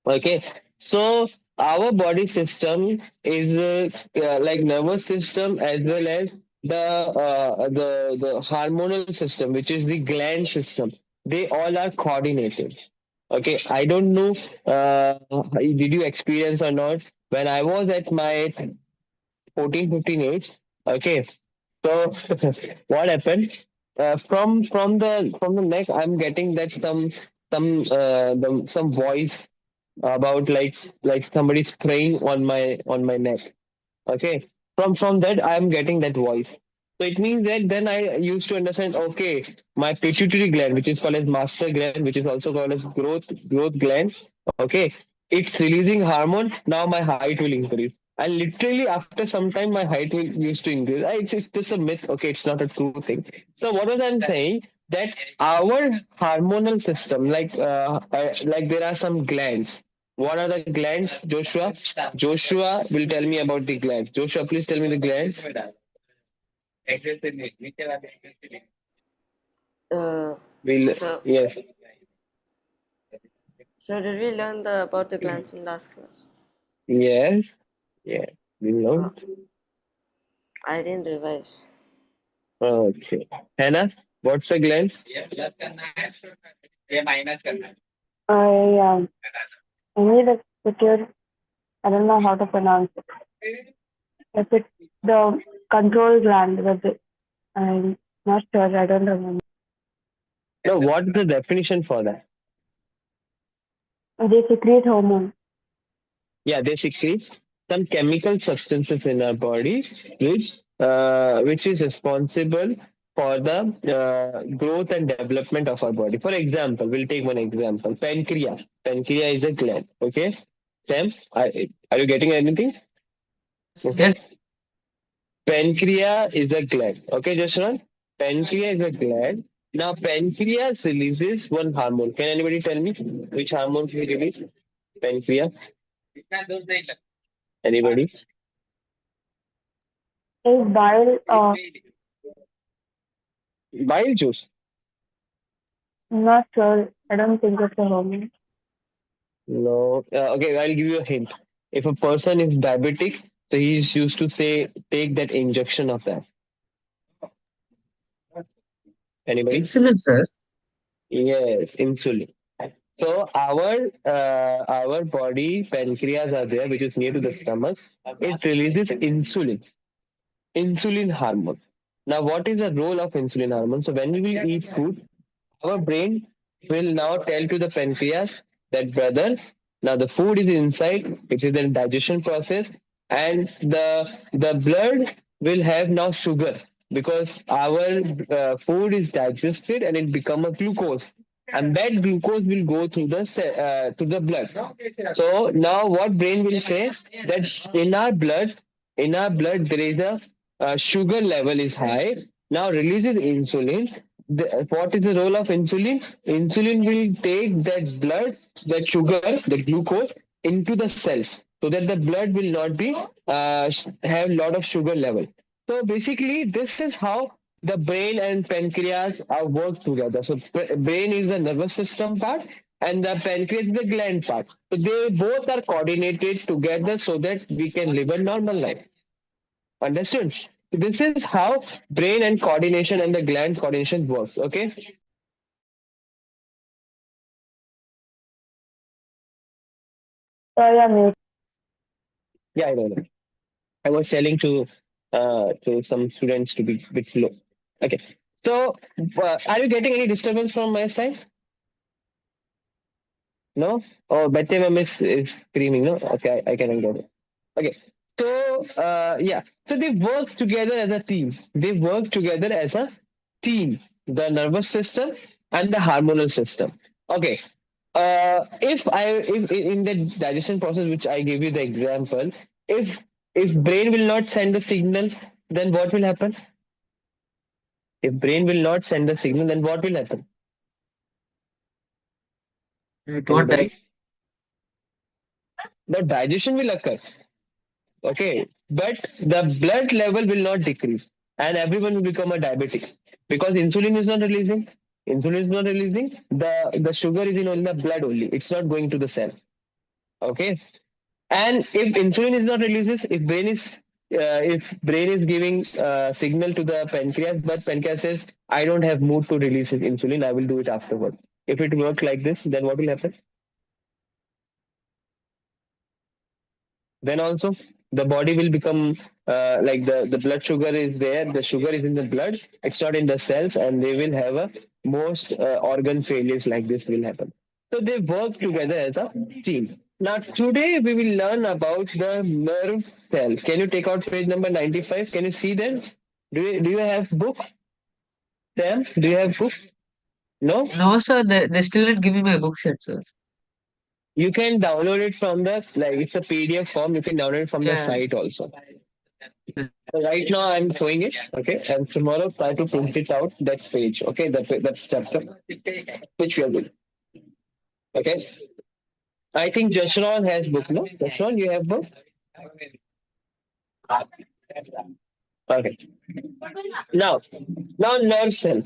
Okay, so our body system is like nervous system as well as the hormonal system, which is the gland system. They all are coordinated. Okay, I don't know. Did you experience or not? When I was at my 14, 15 age, okay. So what happened? From the neck, I'm getting that some voice about like somebody spraying on my neck. Okay, from that I'm getting that voice. So it means that then I used to understand. Okay, my pituitary gland, which is called as master gland, which is also called as growth gland. Okay, it's releasing hormone. Now my height will increase. And literally after some time, my height will used to increase. It's just a myth. Okay, it's not a true thing. So what was I'm saying, that our hormonal system, like there are some glands. What are the glands, Joshua? Joshua will tell me about the glands. Joshua, please tell me the glands. Uh, Will so, yes, so did we learn about the glands in last class? yes, yes. We know. I didn't revise. Okay. Hannah, what's the glands? I need a secure, I don't know how to pronounce it. If it's the control gland, was it? I'm not sure, I don't remember. No, what's the definition for that? They secrete hormone. Yeah, they secrete some chemical substances in our body, which is responsible for the growth and development of our body. For example, we'll take one example: pancreas. Pancreas is a gland. Okay, Sam, are you getting anything? Okay. Yes. Pancreas is a gland. Okay, Jashran? Pancreas is a gland. Now, pancreas releases one hormone. Can anybody tell me which hormone we release? Pancreas? Anybody? Is bile, Bile juice. not sure, I don't think it's a hormone. No. Okay, I'll give you a hint. If a person is diabetic, so he's used to say take that injection of that. Anybody? Insulin, sir. Yes, insulin. So our body pancreas are there, which is near to the stomach. It releases insulin hormone. Now, what is the role of insulin hormone? So when we will eat food, our brain will now tell to the pancreas that brother, now the food is inside, it is the digestion process, and the blood will have now sugar because our food is digested and it become a glucose, and that glucose will go to the blood. So now what brain will say, that in our blood there is a sugar level is high, now releases insulin. What is the role of insulin? Insulin will take that sugar, the glucose, into the cells so that the blood will not be have a lot of sugar level. So basically, this is how the brain and pancreas are work together. So brain is the nervous system part, and the pancreas is the gland part. So they both are coordinated together so that we can live a normal life. Understood? This is how brain and coordination and the glands coordination works. Okay. Sorry, I missed. Yeah, I know. I was telling to some students to be a bit slow. Okay. So, are you getting any disturbance from my side? No? Oh, Betty ma'am is screaming. No? Okay, I cannot get it. Okay. So, yeah. So they work together as a team. They work together as a team. The nervous system and the hormonal system. Okay. If in the digestion process, which I gave you the example, if if brain will not send the signal, then what will happen? If brain will not send the signal, then what will happen? It won't Anybody? die. The digestion will occur. Okay, but the blood level will not decrease, and everyone will become a diabetic because insulin is not releasing. Insulin is not releasing. The sugar is in only the blood only. It's not going to the cell. Okay, and if insulin is not releases, if brain is giving signal to the pancreas, but pancreas says, I don't have mood to release insulin, I will do it afterward. If it works like this, then what will happen? Then also the body will become like the blood sugar is there, the sugar is in the blood, it's not in the cells, and they will have a most organ failures like this will happen. So they work together as a team. Now today we will learn about the nerve cell. Can you take out page number 95? Can you see them? Do you have book? Sam, do you have book? No. No, sir, they still not giving my book set, sir. You can download it from the, like, it's a PDF form, you can download it from the Yeah. site also. So right now I'm showing it, okay, and tomorrow try to print it out that page, okay, that chapter which we are doing, okay. I think Jashron has book, no? Jashron, you have book, okay. Now, nerve cell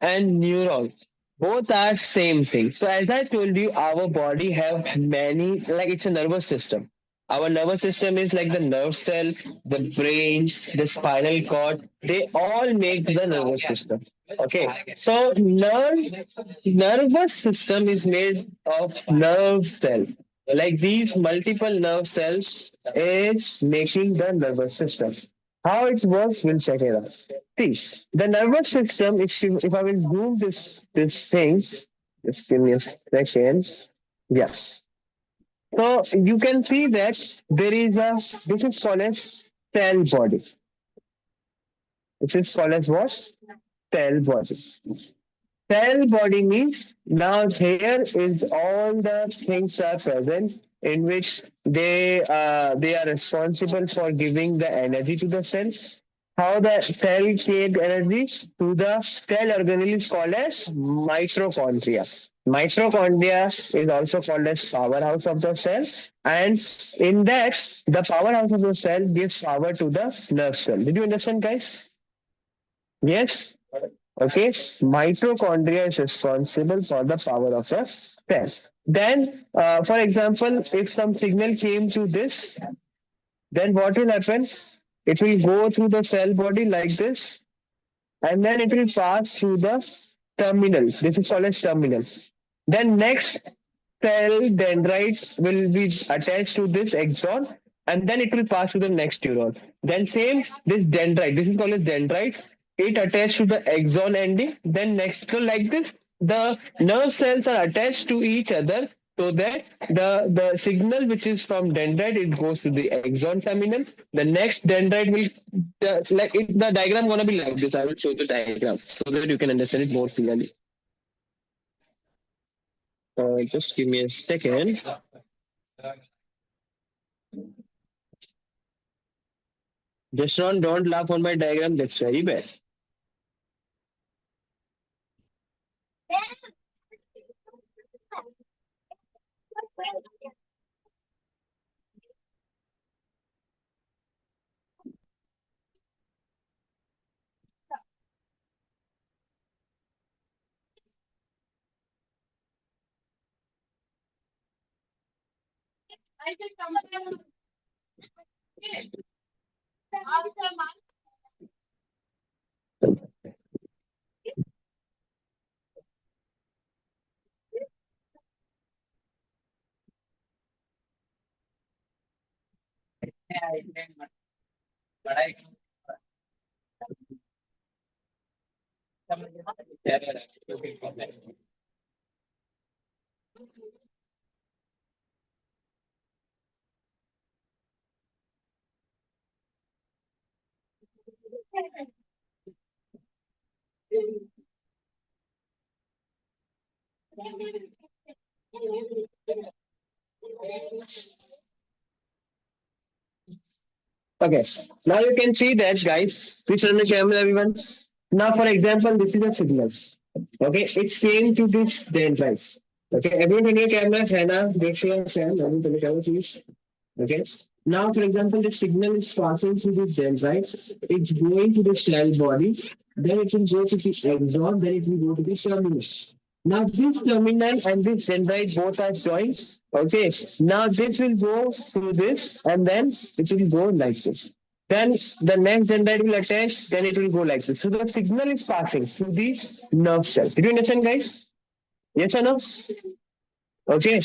and neuron both are same thing. So as I told you, our body have many, like it's a nervous system. Our nervous system is like the nerve cell, the brain, the spinal cord. They all make the nervous system. Okay, so nervous system is made of nerve cell. Like these multiple nerve cells is making the nervous system. How it works, we'll check it out. See, the nervous system, if I will zoom this thing, just give me a second. Yes. So you can see that there is this is called as cell body. This is called as what? Cell body. Cell body means now here is all the things are present in which they are responsible for giving the energy to the cell. How the cell take energy to the cell organelle is called as mitochondria. Mitochondria is also called as powerhouse of the cell, and in that the powerhouse of the cell gives power to the nerve cell. Did you understand, guys? Yes. Okay, mitochondria is responsible for the power of the cell. Then, for example, if some signal came to this, then what will happen? It will go through the cell body like this, and then it will pass through the terminal. This is called as terminal. Then next cell dendrite will be attached to this axon, and then it will pass to the next neuron. Then same this dendrite. This is called as dendrite. It attached to the axon ending. Then next, so like this, the nerve cells are attached to each other so that the signal which is from dendrite it goes to the axon terminal. The next dendrite will the diagram gonna be like this. I will show the diagram so that you can understand it more clearly. Just give me a second. Jashron, don't laugh on my diagram. That's very bad. Okay. Now you can see that, guys. Please turn the camera, everyone. Now, for example, this is a signal. Okay, it came to this dendrite. Okay, everyone turn your camera. Hannah, make sure Sam, everyone turn your camera, please. Okay. Now, for example, the signal is passing through this dendrite. It's going to the cell body. Then it will go to the exon. Then it will go to the terminus. Now, this terminal and this dendrite both are joined. Okay. Now, this will go through this, and then it will go like this. Then the next dendrite will attach. Then it will go like this. So the signal is passing through the nerve cell. Did you understand, guys? Yes or no? Okay.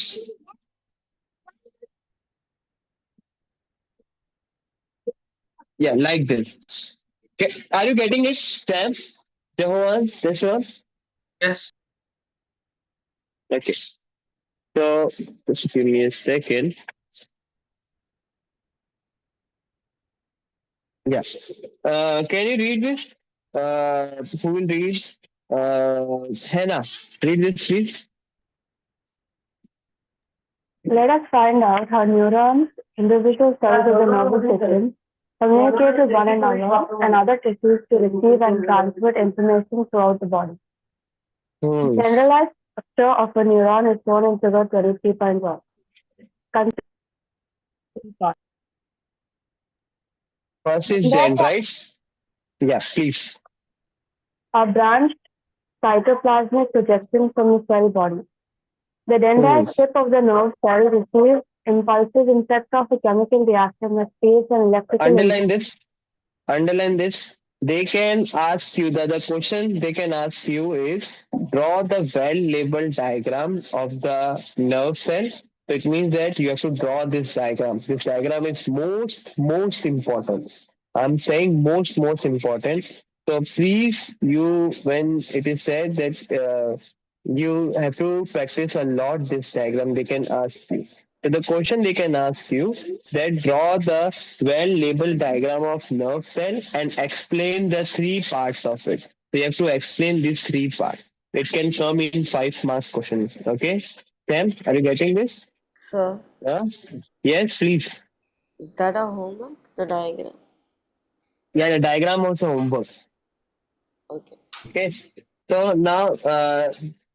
Yeah, like this. Okay. Are you getting it, Sam? Jehovan, this one? Yes. Okay. So just give me a second. Yeah. Can you read this? Who will read? Hannah, read this, please. Let us find out how neurons, individual cells of the nervous system, communicate with one another and other tissues to receive and transmit information throughout the body. Hmm. Generalized structure of a neuron is shown in figure 23.1. First is dendrites. Yeah, please. A branched cytoplasmic projection from the cell body. The dendrite tip of the nerve cell receives impulses in sets of a chemical reaction that creates an electrical Underline this. Underline this. They can ask you, the question they can ask you is draw the well labeled diagram of the nerve cell. So it means that you have to draw this diagram. This diagram is most important. I'm saying most important. So please, you when it is said that you have to practice a lot this diagram, they can ask you. So the question they can ask you that draw the well-labeled diagram of nerve cell and explain the three parts of it. So you have to explain these three parts. It can come in 5 mark questions. Okay, Sam, are you getting this? Sir, Yes, please. is that a homework? The diagram? Yeah, the diagram also homework. Okay. Okay. So now,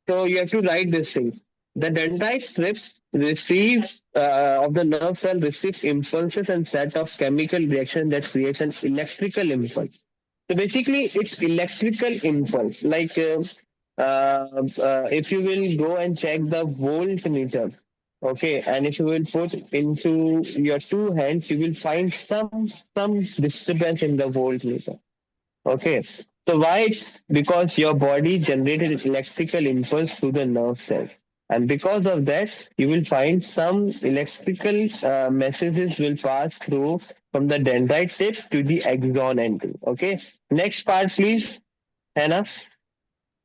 so you have to write this thing. The dendrite strips receives of the nerve cell receives impulses and set of chemical reaction that creates an electrical impulse. So basically, it's electrical impulse. Like if you will go and check the voltmeter, okay, and if you will put into your two hands, you will find some disturbance in the voltmeter. Okay. So why? It's because your body generated electrical impulse through the nerve cell. And because of that, you will find some electrical messages will pass through from the dendrite tip to the axon end. Okay. Next part, please, Hannah.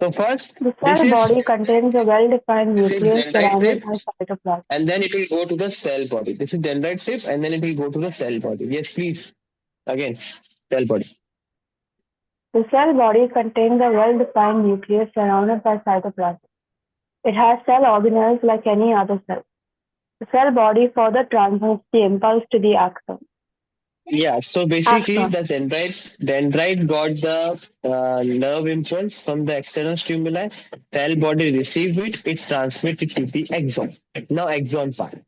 So first, The this cell is body contains a well-defined this is nucleus dendrite surrounded tip, by cytoplasm. and then it will go to the cell body. This is dendrite tip, and then it will go to the cell body. Yes, please. Again, cell body. The cell body contains a well-defined nucleus surrounded by cytoplasm. It has cell organelles like any other cell. The cell body further transmits the impulse to the axon. Yeah, so basically Axon. the dendrite got the nerve impulse from the external stimuli. Cell body receive it transmits it to the axon. Now axon part.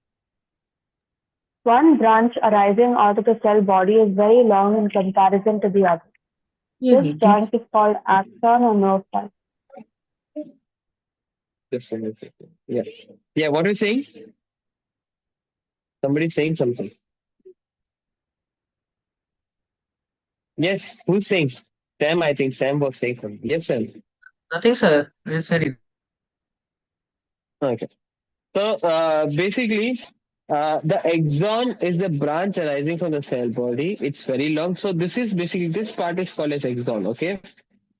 One branch arising out of the cell body is very long in comparison to the other. Yes, This it branch is. is called axon or nerve type. Just a minute. Yeah. Yeah, what are you saying? Somebody saying something. Yes, who's saying? Sam, I think Sam was saying something. Yes, Sam. Nothing, sir. We said it. Okay. So basically, the axon is the branch arising from the cell body. It's very long. So this is basically this part is called as axon. Okay,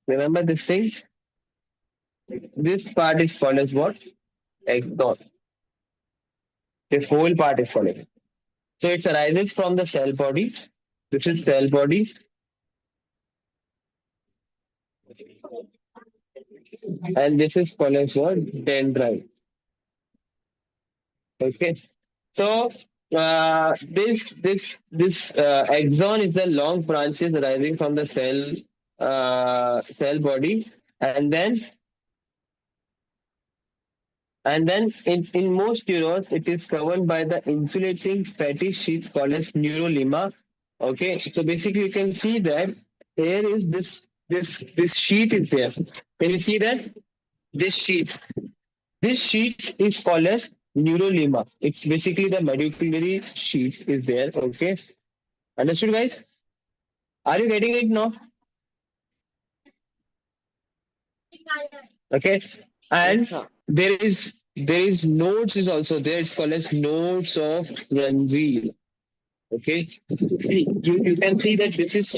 remember this thing. This part is called as what? Axon. This whole part is called. Axon. So it arises from the cell body. This is cell body, and this is called as what? Dendrite. Okay. So this axon is the long branches arising from the cell body, and then in most neurons it is covered by the insulating fatty sheet called as neurolema. Okay, so basically you can see that here is this sheet is there. Can you see that this sheet? This sheet is called as neurolema. It's basically the medullary sheet is there. Okay, understood, guys? Are you getting it now? Okay, Yes, and sir. there is nodes is also there. It's called as nodes of Ranvier. Okay, see you can see that this is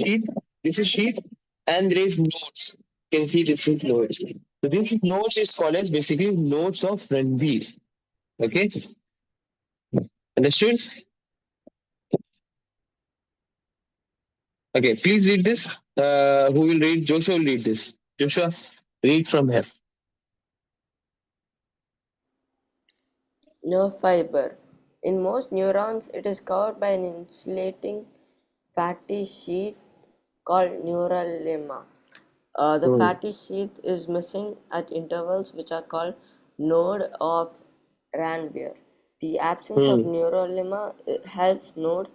sheet, and there is nodes. You can see this is nodes. So this nodes is called as basically nodes of Ranvier. Okay, understood? Okay, please read this. Who will read? Joshua will read this. Joshua, read from here. Nerve fiber. In most neurons, it is covered by an insulating fatty sheet called neural lemma. The Hmm. fatty sheath is missing at intervals which are called node of Ranvier. The absence of Hmm. neural lemma helps node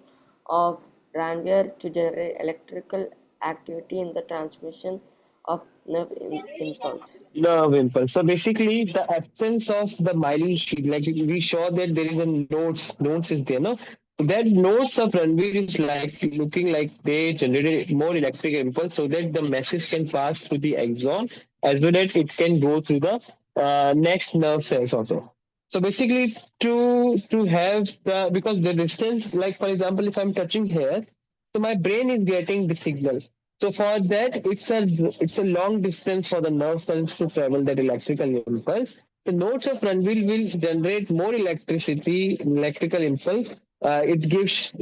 of Ranvier to generate electrical activity in the transmission of nerve impulse. Nerve impulse. So basically, the absence of the myelin sheath, like we saw that there is a nodes is there, no? So that nodes of Ranveer is like looking like they generated more electric impulse, so that the message can pass through the axon as well as it can go through the next nerve cells also. So basically, to have the because the distance, like for example, if I'm touching here, so my brain is getting the signal. So for that, it's a long distance for the nerve cells to travel that electrical impulse. The nodes of Ranvir will generate more electrical impulse. It gives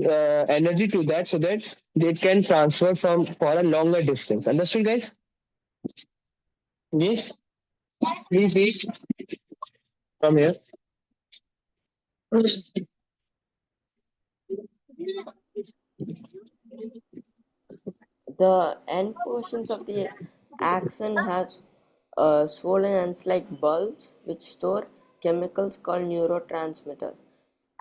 energy to that so that it can transfer from for a longer distance. Understood, guys? Yes. Please read from here. The end portions of the axon have swollen ends like bulbs which store chemicals called neurotransmitter.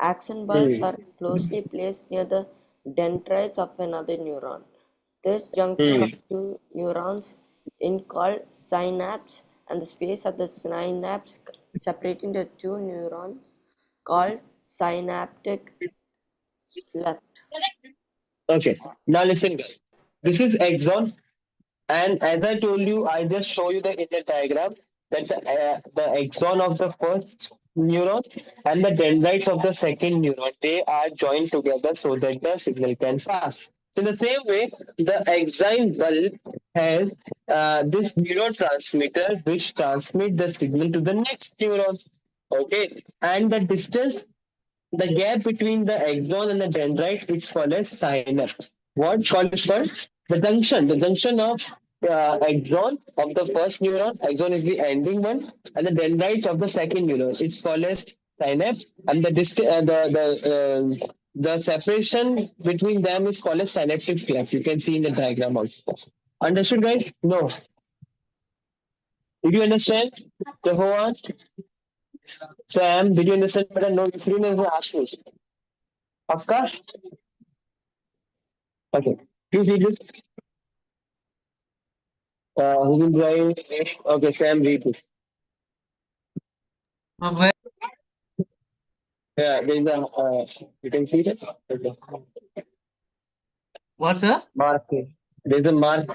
Axon bulbs Hmm. are closely placed near the dendrites of another neuron. This junction Hmm. of two neurons is called synapse, and the space of the synapse separating the two neurons called synaptic cleft. Okay. Now listen, guys. This is axon. And as I told you, I just show you in the diagram that the axon of the first neuron and the dendrites of the second neuron, they are joined together so that the signal can pass. So in the same way, the axon bulb has this neurotransmitter which transmit the signal to the next neuron. Okay, and the gap between the axon and the dendrite, it's called as synapse. What called is called the junction of axon of the first neuron. Axon is the ending one, and the dendrites of the second neuron. It's called as synapse, and the the separation between them is called a synaptic cleft. You can see in the diagram also. Understood, guys? No. Did you understand? Jehovah? Sam, did you understand? But no, if you didn't ask me. Pakka? Okay. Please read this. Who will drive? Okay, Sam, read this. Where Yeah, there is a, you can see that? Okay. what's that? Mark. There's a mark.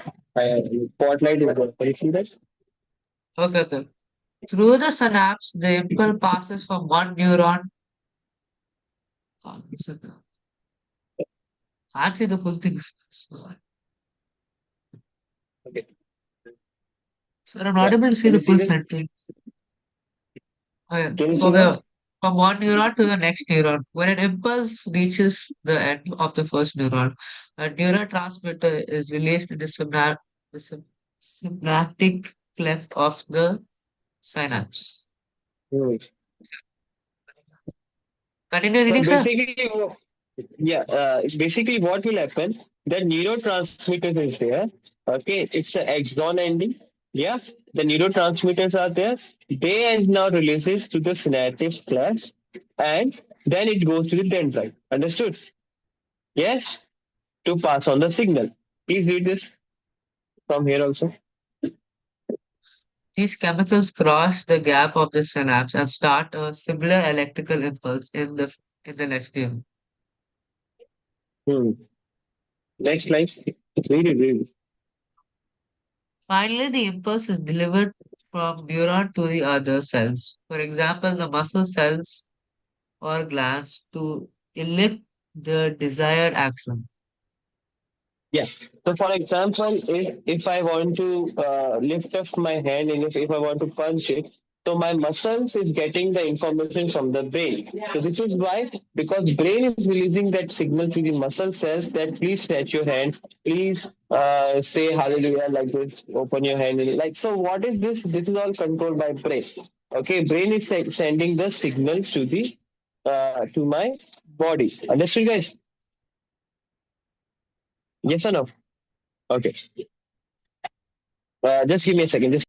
Spotlight is there. Can you see that? Okay, okay. Through the synapse, the impulse passes from one neuron. Can't see the full thing. Okay. So I'm not Yeah. able to see Can the you see full that? sentence. Oh, yeah. Can you see that? From one neuron to the next neuron. When an impulse reaches the end of the first neuron, a neurotransmitter is released in the synaptic cleft of the synapse. Hmm. Continue So reading, sir. basically what will happen, the neurotransmitters is there. Okay, it's an axon ending. Yeah, the neurotransmitters are there. They is now releases to the synaptic cleft, and then it goes to the dendrite. Understood? Yes, to pass on the signal. Please read this from here also. These chemicals cross the gap of the synapse and start a similar electrical impulse in the next neuron. Hmm. Next slide. Read it. Read it. Finally, the impulse is delivered from neuron to the other cells. For example, the muscle cells or glands to elicit the desired action. Yes. So, for example, if I want to lift up my hand and if I want to punch it, so my muscles is getting the information from the brain. So this is why, because brain is releasing that signal to the muscle cells that please stretch your hand, please say hallelujah like this, open your hand like so. What is this? This is all controlled by brain. Okay, brain is sending the signals to my body. Understood, guys? Yes or no? Okay. Just give me a second. Just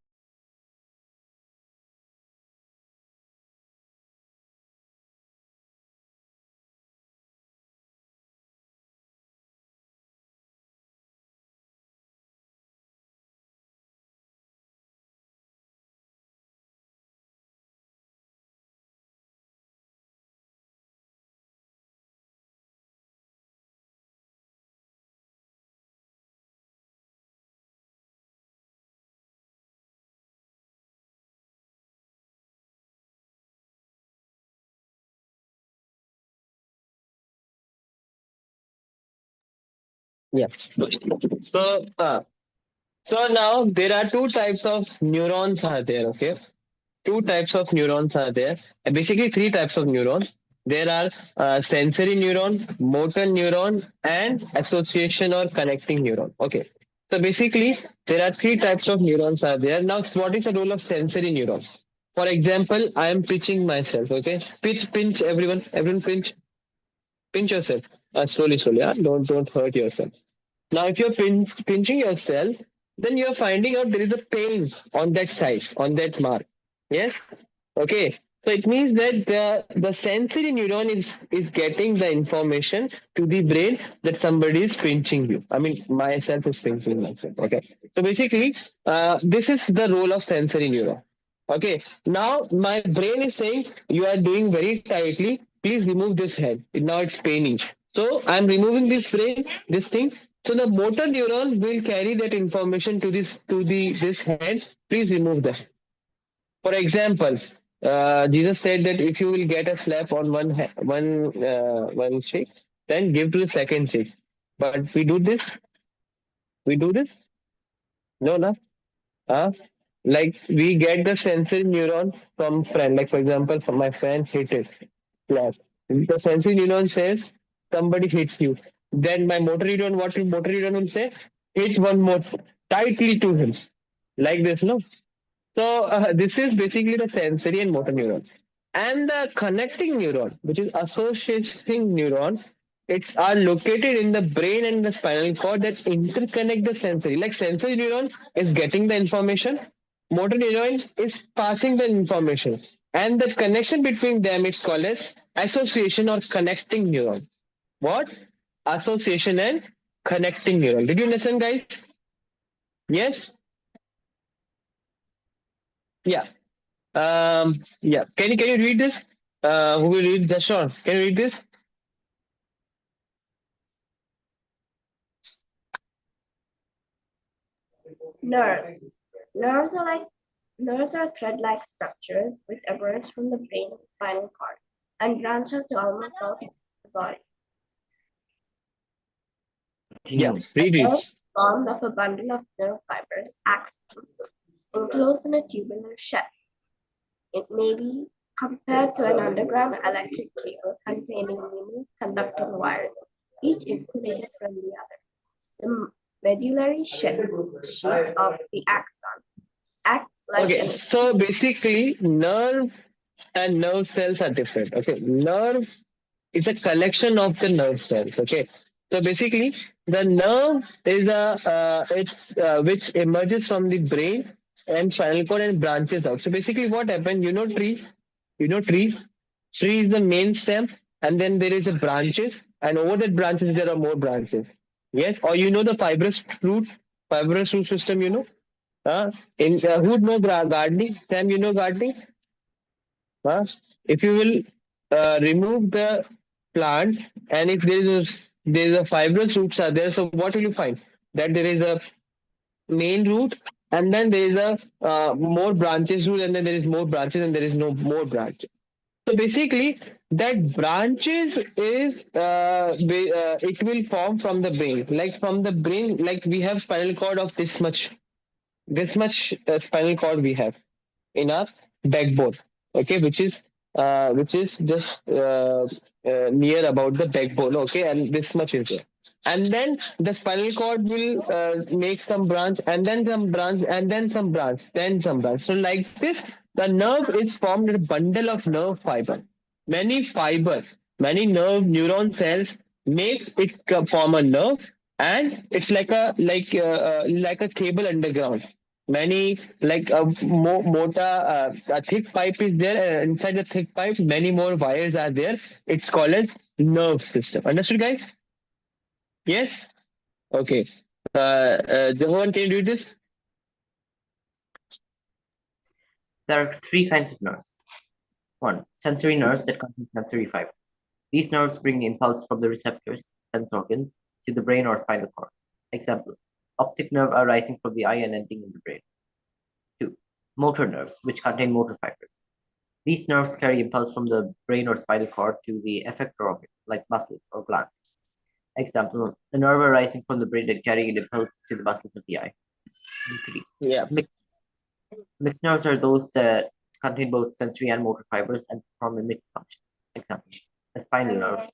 yeah. So, so now there are two types of neurons are there. Okay, two types of neurons are there. Basically, three types of neurons. There are sensory neuron, motor neuron, and association or connecting neuron. Okay. So basically, there are three types of neurons are there. Now, what is the role of sensory neuron? For example, I am pinching myself. Okay, pinch everyone. Everyone pinch yourself. Slowly. Don't hurt yourself. Now, if you're pinching yourself, then you're finding out there is a pain on that side, on that mark. Yes? Okay. So it means that the sensory neuron is getting the information to the brain that somebody is pinching you. I mean, myself is pinching myself. Okay. So basically, this is the role of sensory neuron. Okay. Now my brain is saying you are doing very tightly. Please remove this head. Now it's paining. So I'm removing this thing. So the motor neuron will carry that information to this head. Please remove that. For example, Jesus said that if you will get a slap on one cheek, then give to the second cheek. But we do this. We do this. No, no. Like we get the sensory neuron from friend. Like for example, from my friend hit it. Slap. The sensory neuron says somebody hits you. Then my motor neuron, what will motor neuron will say? Hit one more tightly to him. Like this, no? So this is basically the sensory and motor neuron. And the connecting neuron, which is associating neuron, it's are located in the brain and the spinal cord that interconnect the sensory. Like sensory neuron is getting the information, motor neuron is passing the information, and the connection between them is called as association or connecting neuron. What? Association and connecting neuron. Did you understand, guys? Yes? Yeah. Yeah. Can you read this? Who will read? Jashon, can you read this? Nerves. Nerves are thread-like structures which emerge from the brain and spinal cord and branch out to almost all parts of the body. Yeah, Continue. read Nerve it. is formed of a bundle of nerve fibers, axons, enclosed in a tubular shell. It may be compared to an underground electric cable containing numerous conducting wires, each insulated from the other. The medullary sheath of the axon acts like Okay, an so basically, nerve and nerve cells are different. Okay, nerve is a collection of the nerve cells. Okay, so basically, the nerve is a it's which emerges from the brain and spinal cord and branches out. So basically, what happened? Tree. Tree. Tree is the main stem, and then there is a branches, and over that branches there are more branches. Yes, or the fibrous root system. In who would know gardening? Sam, you know gardening? Huh? If you will remove the plant, and if there is a fibrous roots are there, so what will you find? That there is a main root, and then there is a more branches root, and then there is more branches, and there is no more branches. So basically, that branches is it will form from the brain. Like from the brain, like we have spinal cord of this much spinal cord we have in our backbone. Okay, which is just near about the backbone. Okay, and this much is there. And then the spinal cord will make some branch, and then some branch, and then some branch, then some branch. So like this, the nerve is formed a bundle of nerve fiber. Many fibers, many nerve neuron cells make it form a nerve, and it's like a cable underground. Many like a thick pipe is there, and inside the thick pipe many more wires are there. It's called as nerve system. Understood, guys? Yes. Okay. Johan, can you do this? There are three kinds of nerves. One, sensory nerves that contain sensory fibers. These nerves bring impulse from the receptors, sense organs, to the brain or spinal cord. Example, optic nerve arising from the eye and ending in the brain. Two, motor nerves, which contain motor fibers. These nerves carry impulse from the brain or spinal cord to the effector organ, like muscles or glands. Example, a nerve arising from the brain that carry an impulse to the muscles of the eye. And three, Yeah. mixed nerves are those that contain both sensory and motor fibers and perform a mixed function. Example, a spinal nerve.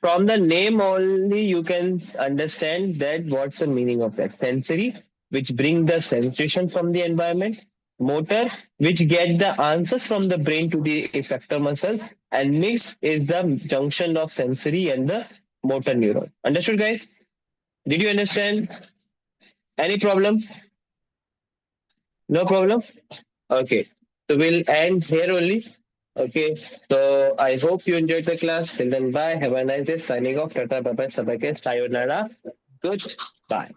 From the name only, you can understand that what's the meaning of that. Sensory, which bring the sensation from the environment. Motor, which get the answers from the brain to the effector muscles. And mixed is the junction of sensory and the motor neuron. Understood, guys? Did you understand? Any problem? No problem? Okay. So we'll end here only. Okay. So I hope you enjoyed the class. Till then, bye. Have a nice day. Signing off. Tata, bye bye. Sabake. Sayonara. Goodbye.